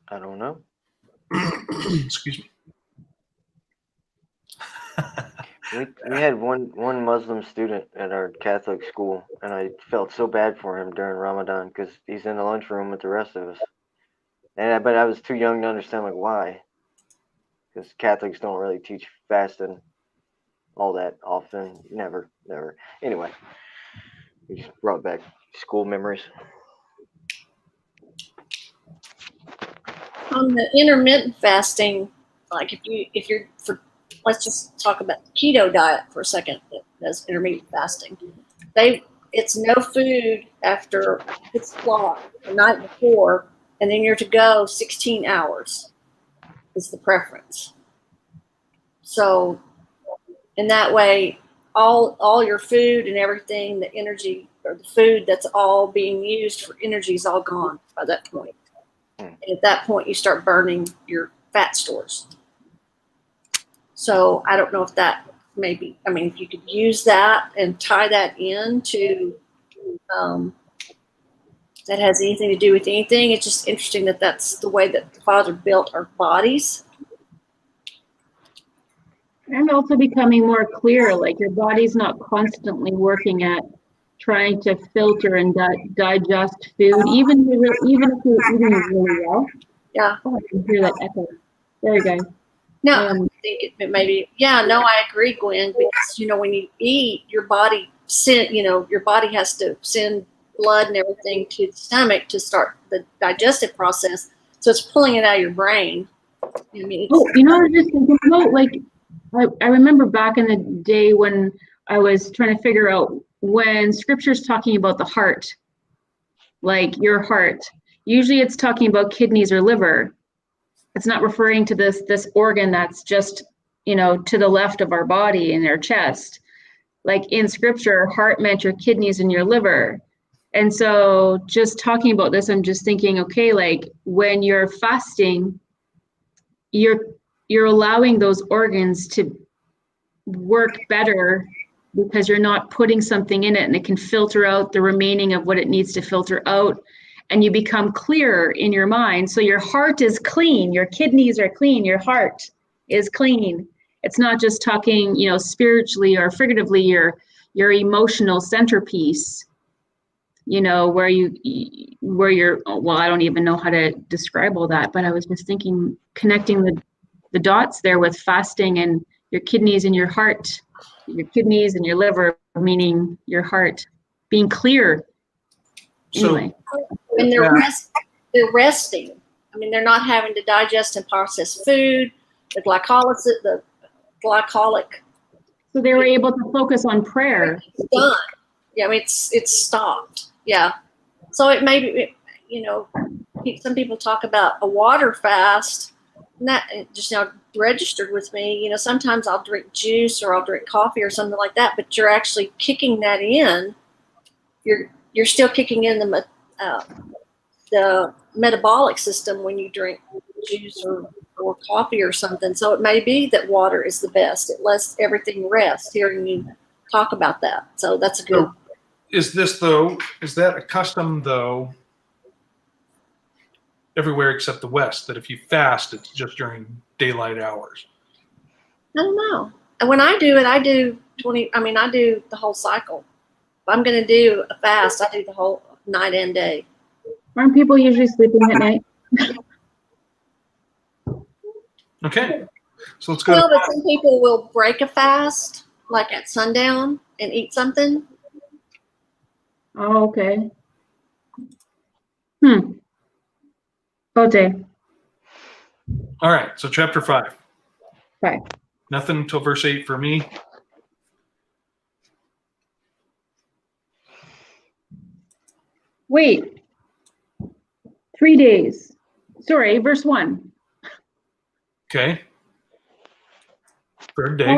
I don't know. Excuse me. We had one Muslim student at our Catholic school, and I felt so bad for him during Ramadan because he's in the lunchroom with the rest of us. But I was too young to understand like why, because Catholics don't really teach fasting all that often. Never. Anyway, we just brought back school memories. on the intermittent fasting, like if you're for, let's just talk about the keto diet for a second. That's intermittent fasting. It's no food after 6 o'clock the night before, and then you're to go 16 hours is the preference. So in that way, all your food and everything, the energy or the food that's all being used for energy is all gone by that point. And at that point, you start burning your fat stores. So I don't know if that maybe, I mean, if you could use that and tie that into that has anything to do with anything. It's just interesting that that's the way that the Father built our bodies. And also becoming more clear, like your body's not constantly working at trying to filter and digest food, even if you're eating really well. Yeah. Oh, I can hear that echo. Sorry, guys. No, I think it maybe. Yeah, no, I agree, Gwen. Because when you eat, your body your body has to send blood and everything to the stomach to start the digestive process. So it's pulling it out of your brain. I mean, I was just thinking about, like, I remember back in the day when I was trying to figure out when Scripture's talking about the heart, like your heart. Usually it's talking about kidneys or liver. It's not referring to this organ that's just, to the left of our body in our chest. Like in Scripture, heart meant your kidneys and your liver. And so just talking about this, I'm just thinking, okay, like when you're fasting, you're allowing those organs to work better because you're not putting something in it, and it can filter out the remaining of what it needs to filter out, and you become clearer in your mind. So your heart is clean, your kidneys are clean, your heart is clean. It's not just talking, spiritually or figuratively, your emotional centerpiece, where you're, well, I don't even know how to describe all that, but I was just thinking, connecting the dots there with fasting and your kidneys and your heart, your kidneys and your liver, meaning your heart being clear. Anyway. When they're resting. I mean, they're not having to digest and process food. The glycolic. So they were able to focus on prayer. It's done. Yeah, I mean, it's stopped. Yeah. So it may be, some people talk about a water fast, and that just now registered with me. Sometimes I'll drink juice or I'll drink coffee or something like that, but you're actually kicking that in. You're still kicking in the metabolic system when you drink juice or coffee or something. So it may be that water is the best. It lets everything rest. Hearing you talk about that, so that's a good. Is that a custom though everywhere except the West, that if you fast, it's just during daylight hours? I don't know. And when I do it, I do 20. I mean, I do the whole cycle. If I'm going to do a fast, I do the whole night and day. Aren't people usually sleeping at night? Okay, so let's go. Well, but some people will break a fast, like at sundown, and eat something. Oh, okay. Okay. All right, so chapter 5. Right. Nothing until verse 8 for me. Wait. 3 days. Sorry, verse 1. Okay. Third day.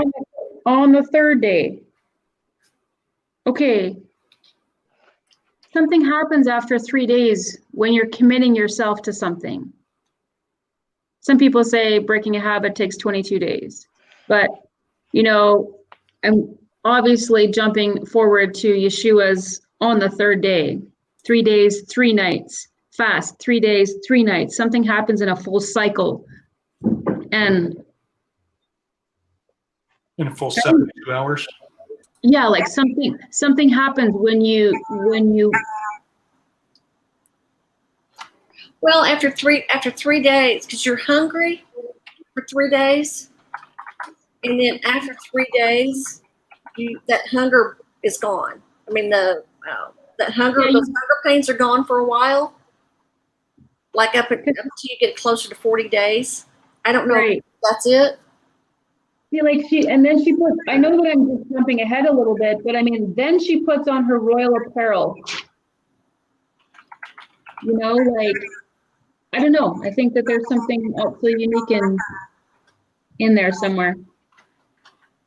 On the third day. Okay. Something happens after 3 days when you're committing yourself to something. Some people say breaking a habit takes 22 days. But, I'm obviously jumping forward to Yeshua's on the third day. 3 days, 3 nights. Fast, 3 days, 3 nights. Something happens in a full cycle. And In a full 72 hours. yeah, like something happens when you Well, after three days, because you're hungry for 3 days, and then after 3 days, that hunger is gone. I mean, that hunger, those hunger pains are gone for a while. Like up until you get closer to 40 days. I don't know Right. if that's it. See, like and then she puts, I know that I'm just jumping ahead a little bit, but I mean, then she puts on her royal apparel. You know, like, I don't know. I think that there's something also unique in there somewhere.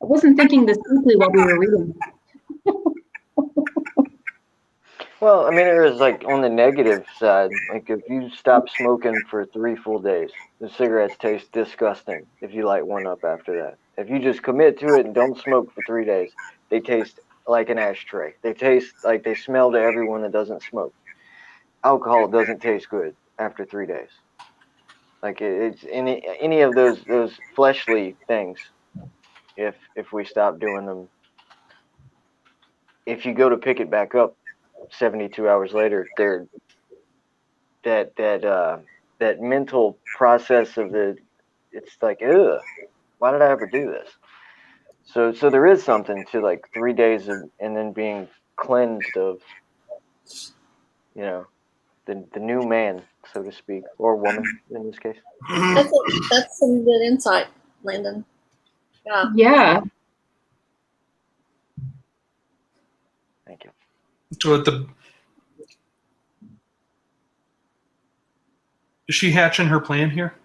I wasn't thinking this deeply while we were reading. Well, I mean, there's like on the negative side, like if you stop smoking for 3 full days, the cigarettes taste disgusting if you light one up after that. If you just commit to it and don't smoke for 3 days, they taste like an ashtray. They taste like they smell to everyone that doesn't smoke. Alcohol doesn't taste good after 3 days. Like it's any of those fleshly things. If we stop doing them, if you go to pick it back up 72 hours later, that mental process of it's like, ugh, why did I ever do this? So there is something to like 3 days and then being cleansed of, you know, the new man, so to speak, or woman in this case. That's some good insight, Landon. Yeah. Yeah. Thank you. So is she hatching her plan here?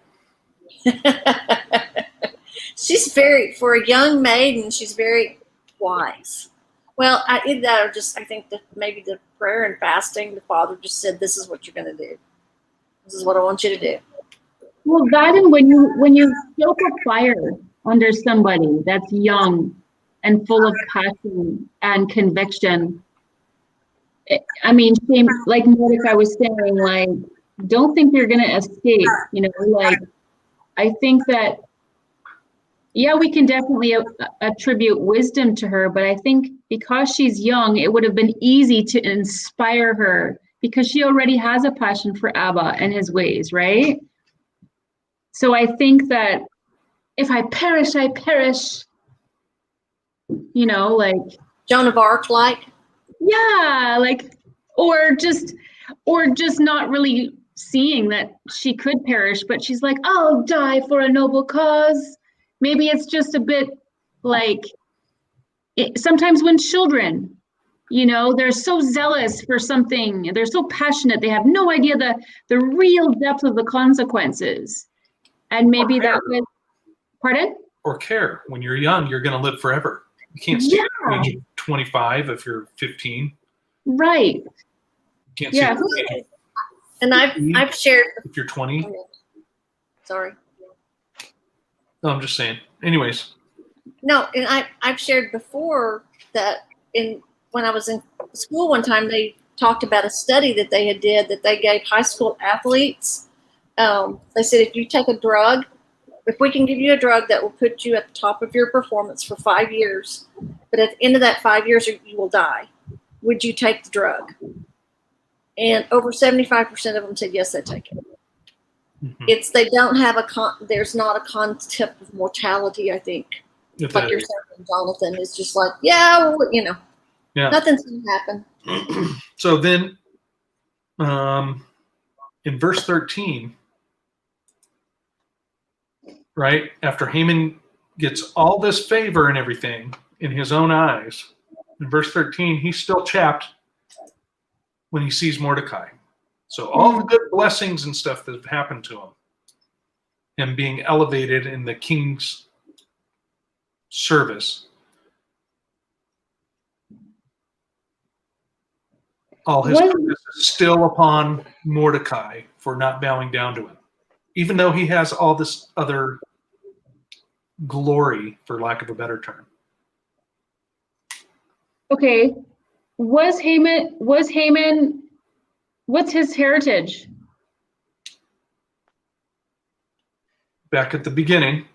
She's for a young maiden, she's very wise. Well, I think that maybe the prayer and fasting, the Father just said, this is what you're going to do. This is what I want you to do. Well, that and when you stoke a fire under somebody that's young and full of passion and conviction, I mean, like Mordecai was saying, like, don't think you're going to escape, you know, like, I think that, yeah, we can definitely attribute wisdom to her, but I think because she's young, it would have been easy to inspire her because she already has a passion for Abba and his ways, right? So I think that if I perish, I perish, you know, like. Joan of Arc, like? Yeah, like, or just not really seeing that she could perish, but she's like, I'll die for a noble cause. Maybe it's just a bit like sometimes when children, you know, they're so zealous for something, they're so passionate, they have no idea the real depth of the consequences. And maybe that was, pardon? Or care. When you're young, you're going to live forever. You can't stay at the age of 25 if you're 15. Right. You can't Yeah. stay And I've shared. if you're 20. Sorry. No, I'm just saying. Anyways. No, and I've shared before that when I was in school one time, they talked about a study that they did that they gave high school athletes. They said, if you take a drug, if we can give you a drug that will put you at the top of your performance for 5 years, but at the end of that 5 years, you will die, would you take the drug? And over 75% of them said, yes, I'd take it. Mm-hmm. They don't have there's not a concept of mortality, I think. Like you're saying, Jonathan, is just like, yeah, you know, nothing's going to happen. So then in verse 13, right, after Haman gets all this favor and everything in his own eyes, in verse 13, he's still chapped when he sees Mordecai. So all the good blessings and stuff that have happened to him being elevated in the king's service, all his goodness is still upon Mordecai for not bowing down to him, even though he has all this other glory, for lack of a better term. Okay, was Haman, what's his heritage? Back at the beginning,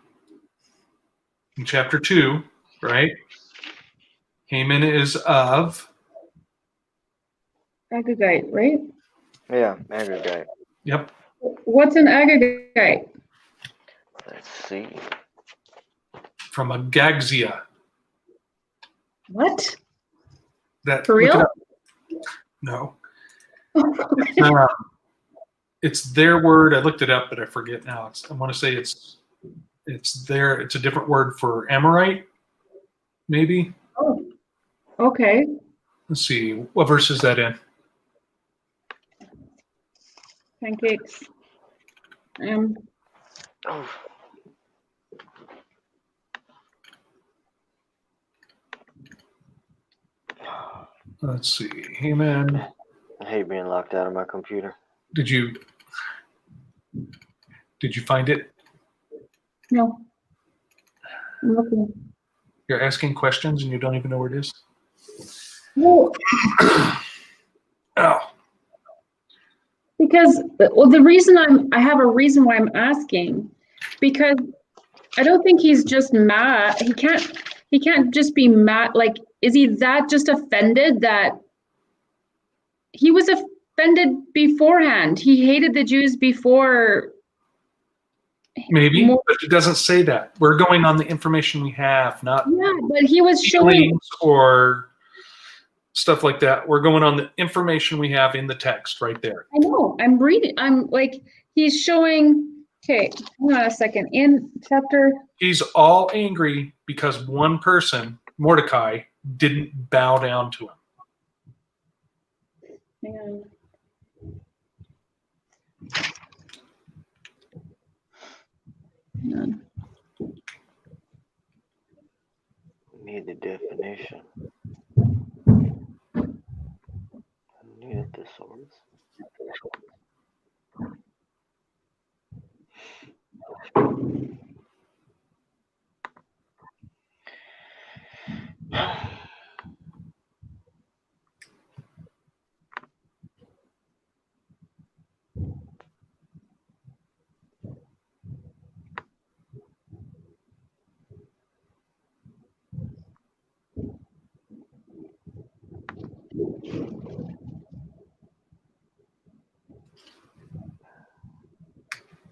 in chapter 2, right? Haman is of Agagite, right? Yeah, Agagite. Yep. What's an Agagite? Let's see. From Agagzia. What? That For real? No. It's their word. I looked it up, but I forget now. I want to say it's there. It's a different word for Amorite, maybe. Oh, okay. Let's see. What verse is that in? Pancakes. Oh, Let's see. Haman. I hate being locked out of my computer. Did you find it? No. I'm looking. You're asking questions and you don't even know where it is? No, Oh, because the reason I have a reason why I'm asking, because I don't think he's just mad. He can't just be mad. Like, is he that just offended that he was offended beforehand? He hated the Jews before. maybe, but it doesn't say that. We're going on the information we have, not Yeah, but he was showing. feelings or stuff like that. We're going on the information we have in the text right there. I know. I'm reading. I'm like, he's showing. Okay, hang on a second. In chapter. He's all angry because one person, Mordecai, didn't bow down to him. Hang on. Hang on. Need the definition. I need a thesaurus.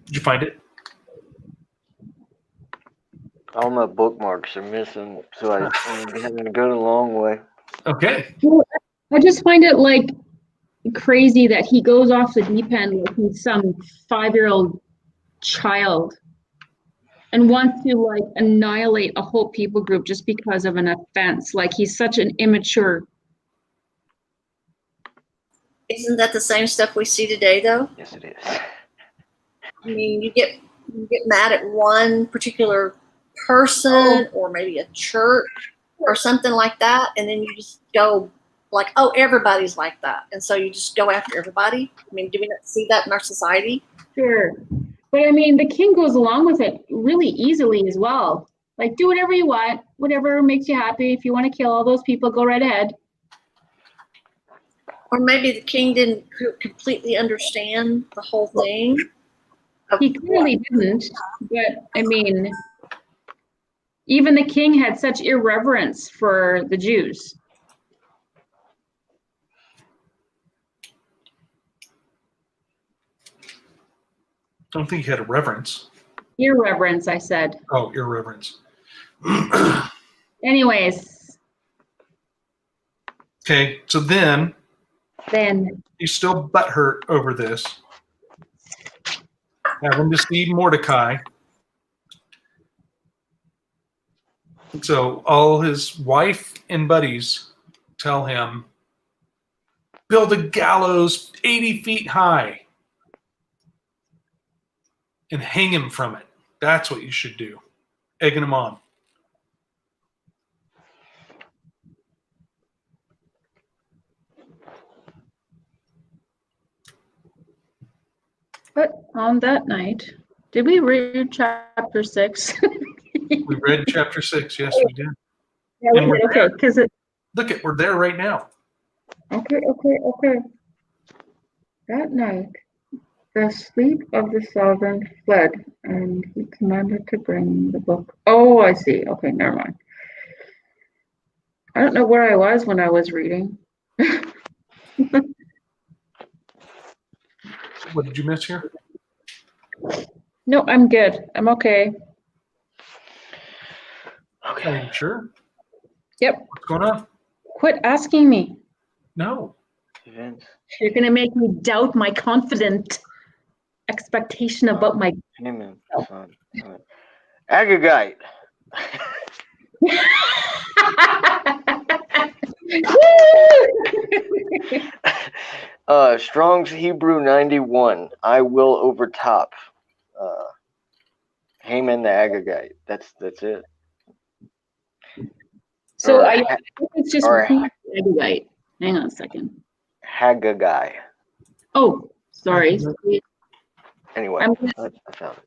Did you find it? All my bookmarks are missing, so I'm having to go the long way. Okay. Well, I just find it like crazy that he goes off the deep end like he's some 5-year-old child and wants to like annihilate a whole people group just because of an offense. Like he's such an immature. Isn't that the same stuff we see today, though? Yes, it is. I mean, you get mad at one particular person or maybe a church or something like that, and then you just go like, oh, everybody's like that, and so you just go after everybody. I mean, do we not see that in our society? Sure. But I mean, the king goes along with it really easily as well. Like, do whatever you want, whatever makes you happy. If you want to kill all those people, go right ahead. Or maybe the king didn't completely understand the whole thing. He clearly didn't, but I mean, even the king had such irreverence for the Jews. I don't think he had a reverence. Irreverence, I said. Oh, irreverence. Anyways, Okay, so then then he's still butthurt over this. Having to see Mordecai. So all his wife and buddies tell him, build a gallows 80 feet high and hang him from it. That's what you should do. Egging him on. but on that night, did we read chapter 6? We read chapter 6. Yes, we did. Yeah, And we're okay, there. because it. Look we're there right now. Okay. That night, the sleep of the sovereign fled, and he commanded to bring the book. Oh, I see. Okay, never mind. I don't know where I was when I was reading. What did you miss here? No, I'm good. I'm okay. Are you sure? Yep. What's going on? Quit asking me. No. Vince. You're going to make me doubt my confidence. expectation about my. Haman, son. Agagite. Strong's Hebrew 91. I will overtop. Haman the Agagite. That's it. So Or I think it's just or Agagite. Hang on a second. Haggai. Oh, sorry. Anyway, I'm I found it.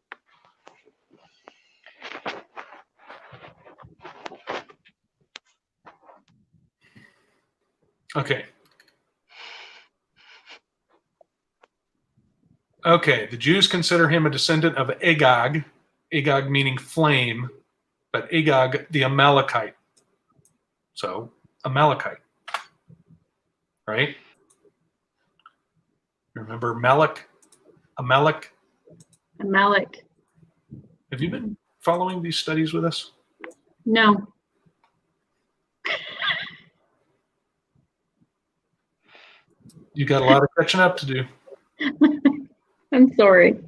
Okay. Okay, the Jews consider him a descendant of Agag, Agag meaning flame, but Agag the Amalekite. So, Amalekite. Right? Remember Amalek? Amalek. Have you been following these studies with us? No. You got a lot of catching up to do. I'm sorry.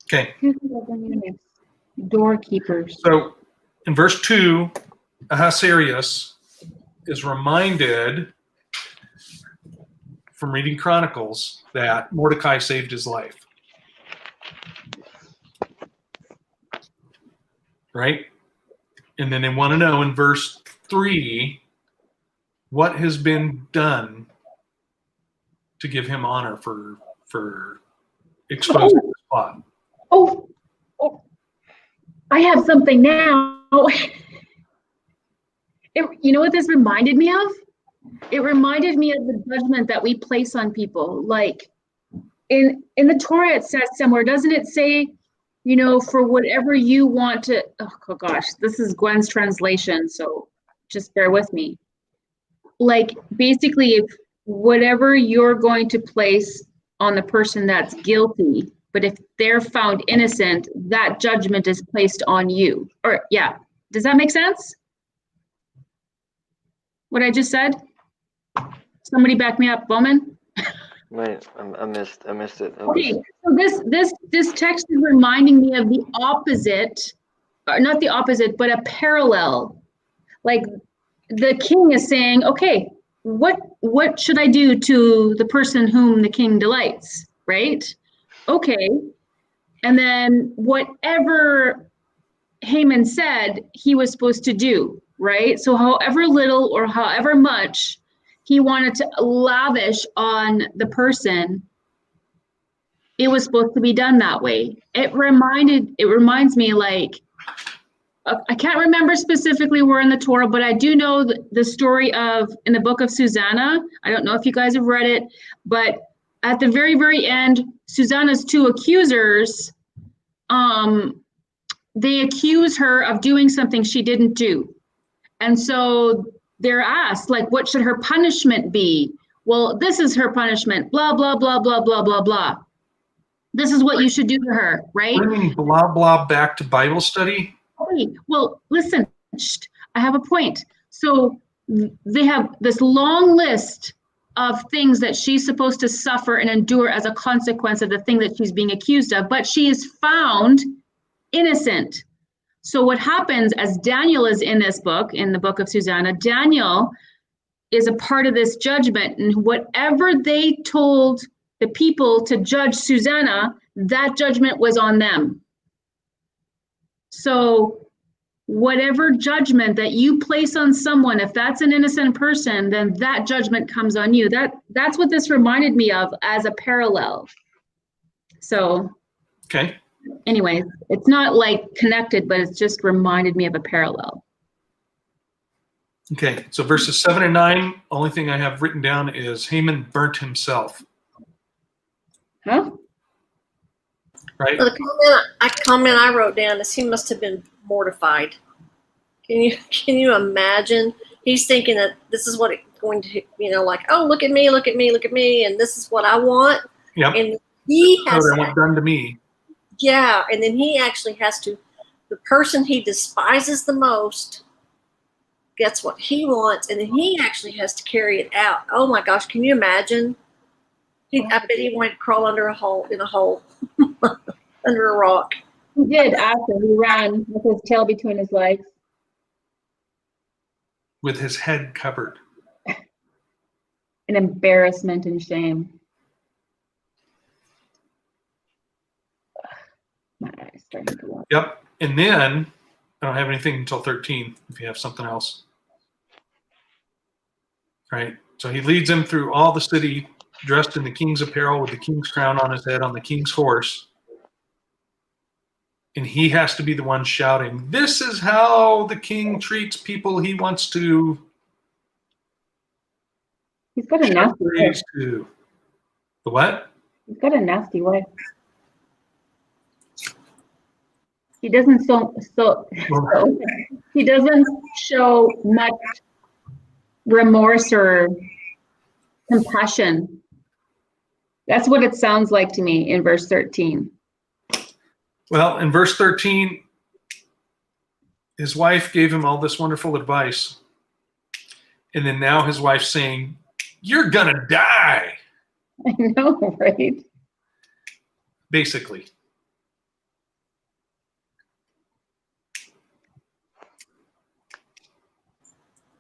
Okay. Doorkeepers. So in verse 2, Ahasuerus is reminded from reading Chronicles that Mordecai saved his life. Right? And then they want to know in verse 3 what has been done to give him honor for exposing the plot. Oh, I have something now. You know what this reminded me of? It reminded me of the judgment that we place on people. Like in the Torah, it says somewhere, doesn't it say, you know, for whatever you want to, oh gosh, this is Gwen's translation, so just bear with me. Like basically, if whatever you're going to place on the person that's guilty, but if they're found innocent, that judgment is placed on you. Or yeah, does that make sense? What I just said? Somebody back me up, Bowman. Wait, I missed it. Okay, so this text is reminding me of the opposite, or not the opposite, but a parallel. Like the king is saying, okay, what should I do to the person whom the king delights, right? Okay, and then whatever Haman said he was supposed to do, right? So however little or however much he wanted to lavish on the person, it was supposed to be done that way. It reminds me like, I can't remember specifically where in the Torah, but I do know the story of, in the book of Susanna. I don't know if you guys have read it, but at the very, very end, Susanna's two accusers, they accuse her of doing something she didn't do. And so they're asked, like, what should her punishment be? Well, this is her punishment, blah, blah, blah, blah, blah, blah, blah. This is what you should do to her, right? Bringing blah, blah back to Bible study. Okay, well, listen, I have a point. So they have this long list of things that she's supposed to suffer and endure as a consequence of the thing that she's being accused of, but she is found innocent. So what happens, as Daniel is in this book, in the book of Susanna, Daniel is a part of this judgment, and whatever they told the people to judge Susanna, that judgment was on them. So whatever judgment that you place on someone, if that's an innocent person, then that judgment comes on you. That's what this reminded me of as a parallel. So Okay. anyways, it's not like connected, but it's just reminded me of a parallel. Okay. So verses 7 and 9, only thing I have written down is Haman burnt himself. Huh? Right? Well, the comment I wrote down is he must have been mortified. Can you imagine? He's thinking that this is what it's going to, like, oh, look at me, look at me, look at me, and this is what I want. Yep. And he has What done to me. Yeah, and then he actually has to, the person he despises the most gets what he wants, and then he actually has to carry it out. Oh my gosh, can you imagine? I bet he wanted to crawl under a hole, under a rock. He did after he ran with his tail between his legs. with his head covered. An embarrassment and shame. My eyes starting to water. Yep. And then I don't have anything until 13 if you have something else. Right. So he leads him through all the city dressed in the king's apparel with the king's crown on his head on the king's horse. And he has to be the one shouting, "This is how the king treats people he wants to He's got a nasty wife. praise to." The what? He's got a nasty wife. He doesn't he doesn't show much remorse or compassion. That's what it sounds like to me in verse 13. Well, in verse 13, his wife gave him all this wonderful advice. And then now his wife's saying, "You're going to die," I know, right? basically.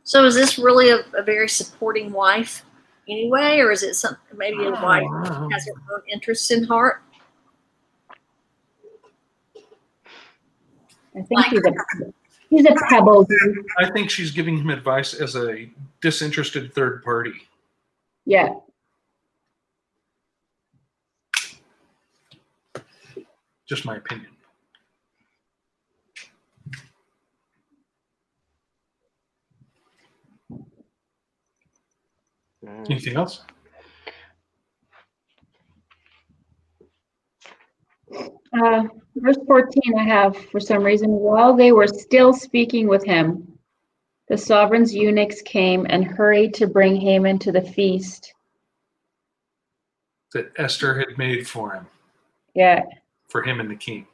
So is this really a very supporting wife anyway, or is it something maybe a wife has her own interests in heart? I think he's a pebble, dude. I think she's giving him advice as a disinterested third party. Yeah. Just my opinion. Anything else? Verse 14 I have, for some reason, while they were still speaking with him, the sovereign's eunuchs came and hurried to bring Haman to the feast. That Esther had made for him. Yeah. For him and the king.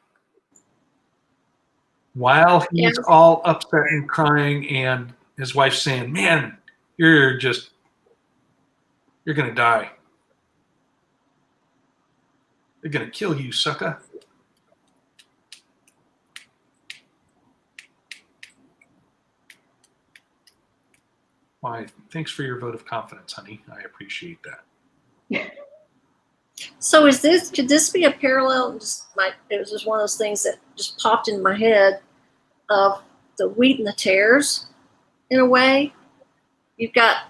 While he's all upset and crying, and his wife's saying, "Man, you're going to die. They're going to kill you, sucker." Why, thanks for your vote of confidence, honey. I appreciate that. So could this be a parallel? It was just one of those things that just popped in my head of the wheat and the tares in a way. You've got,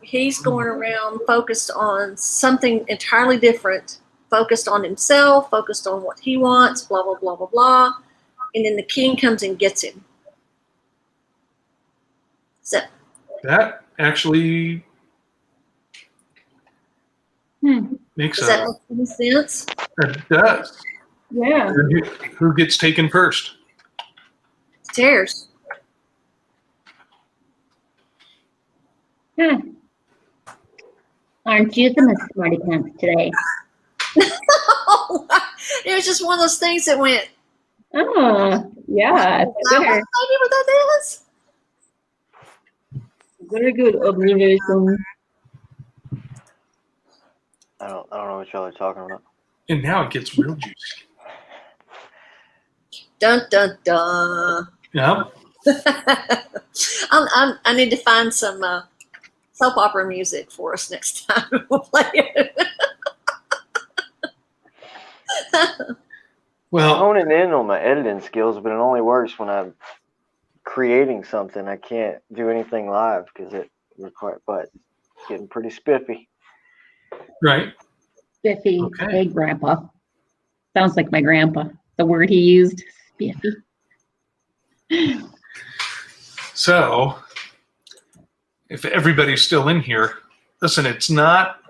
he's going around focused on something entirely different, focused on himself, focused on what he wants, blah, blah, blah, blah, blah. And then the king comes and gets him. That actually makes Does that make any sense? It does. Yeah. Who gets taken first? Tares. Aren't you the smarty pants today? It was just one of those things that went. Oh, yeah. Maybe what that is. Very good observation. I don't know what y'all are talking about. And now it gets real juicy. Dun dun dun. Yeah. I need to find some soap opera music for us next time. We'll play it. Well, honing in on my editing skills, but it only works when I'm creating something. I can't do anything live because it requires, but it's getting pretty spiffy. Right. Spiffy. Okay. Hey, Grandpa. Sounds like my grandpa. The word he used. Spiffy. So, if everybody's still in here, listen, it's not.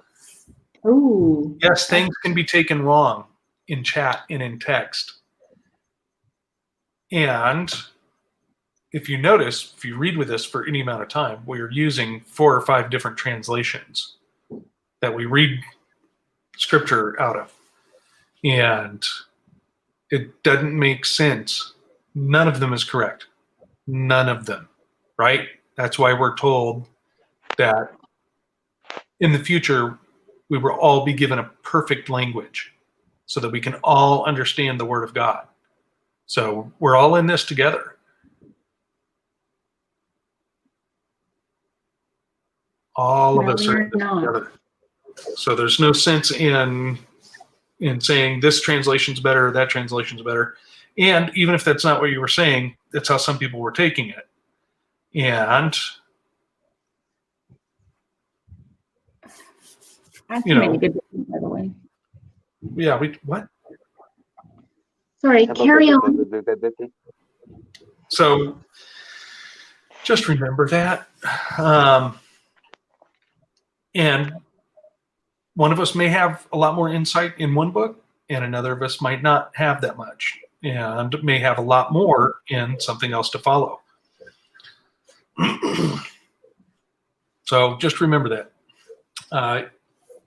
Ooh. Yes, things can be taken wrong in chat and in text. And if you notice, if you read with us for any amount of time, we're using 4 or 5 different translations that we read scripture out of. And It doesn't make sense. None of them is correct. None of them, right? That's why we're told that in the future, we will all be given a perfect language so that we can all understand the Word of God. So we're all in this together. All of No, us are we're in this not. together. So there's no sense in saying this translation's better, or that translation's better. And even if that's not what you were saying, that's how some people were taking it. And That's you made know, a good point, by the way. yeah, what? Sorry, carry on. So just remember that. And one of us may have a lot more insight in one book, and another of us might not have that much, and may have a lot more in something else to follow. So just remember that.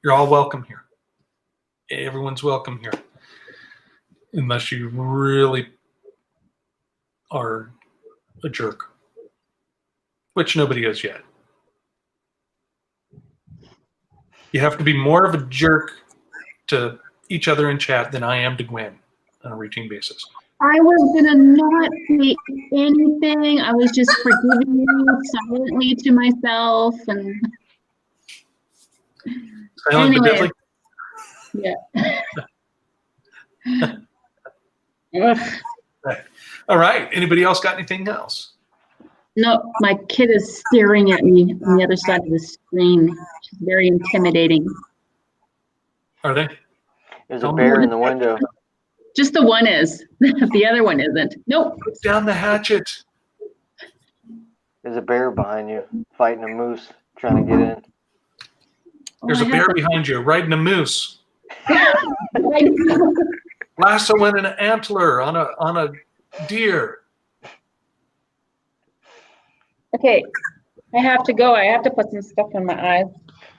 You're all welcome here. Everyone's welcome here. Unless you really are a jerk, which nobody is yet. You have to be more of a jerk to each other in chat than I am to Gwen on a routine basis. I was gonna not say anything. I was just forgiving you silently to myself, and Silent but anyway, deadly. yeah. Ugh. All right. Anybody else got anything else? No, my kid is staring at me on the other side of the screen. She's very intimidating. Are they? There's a bear in the window. Just the one is. The other one isn't. Nope. Put down the hatchet. There's a bear behind you, fighting a moose, trying to get in. There's a bear behind you riding a moose, behind. lassoing an antler on a deer. Okay, I have to go. I have to put some stuff in my eyes.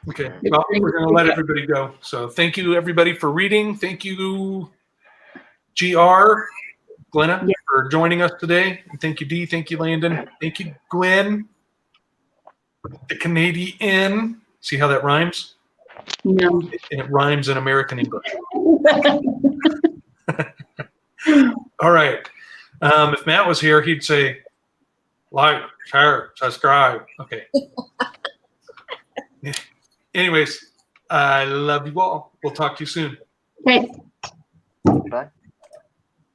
Okay, well, we're going to let everybody go. So thank you, everybody, for reading. Thank you, GR, Glenna, for joining us today. And thank you, Dee. Thank you, Landon. Thank you, Gwen, the Canadian. See how that rhymes? No. And it rhymes in American English. All right. If Matt was here, he'd say, like, share, subscribe. Okay. Anyways, I love you all. We'll talk to you soon. Okay. Bye.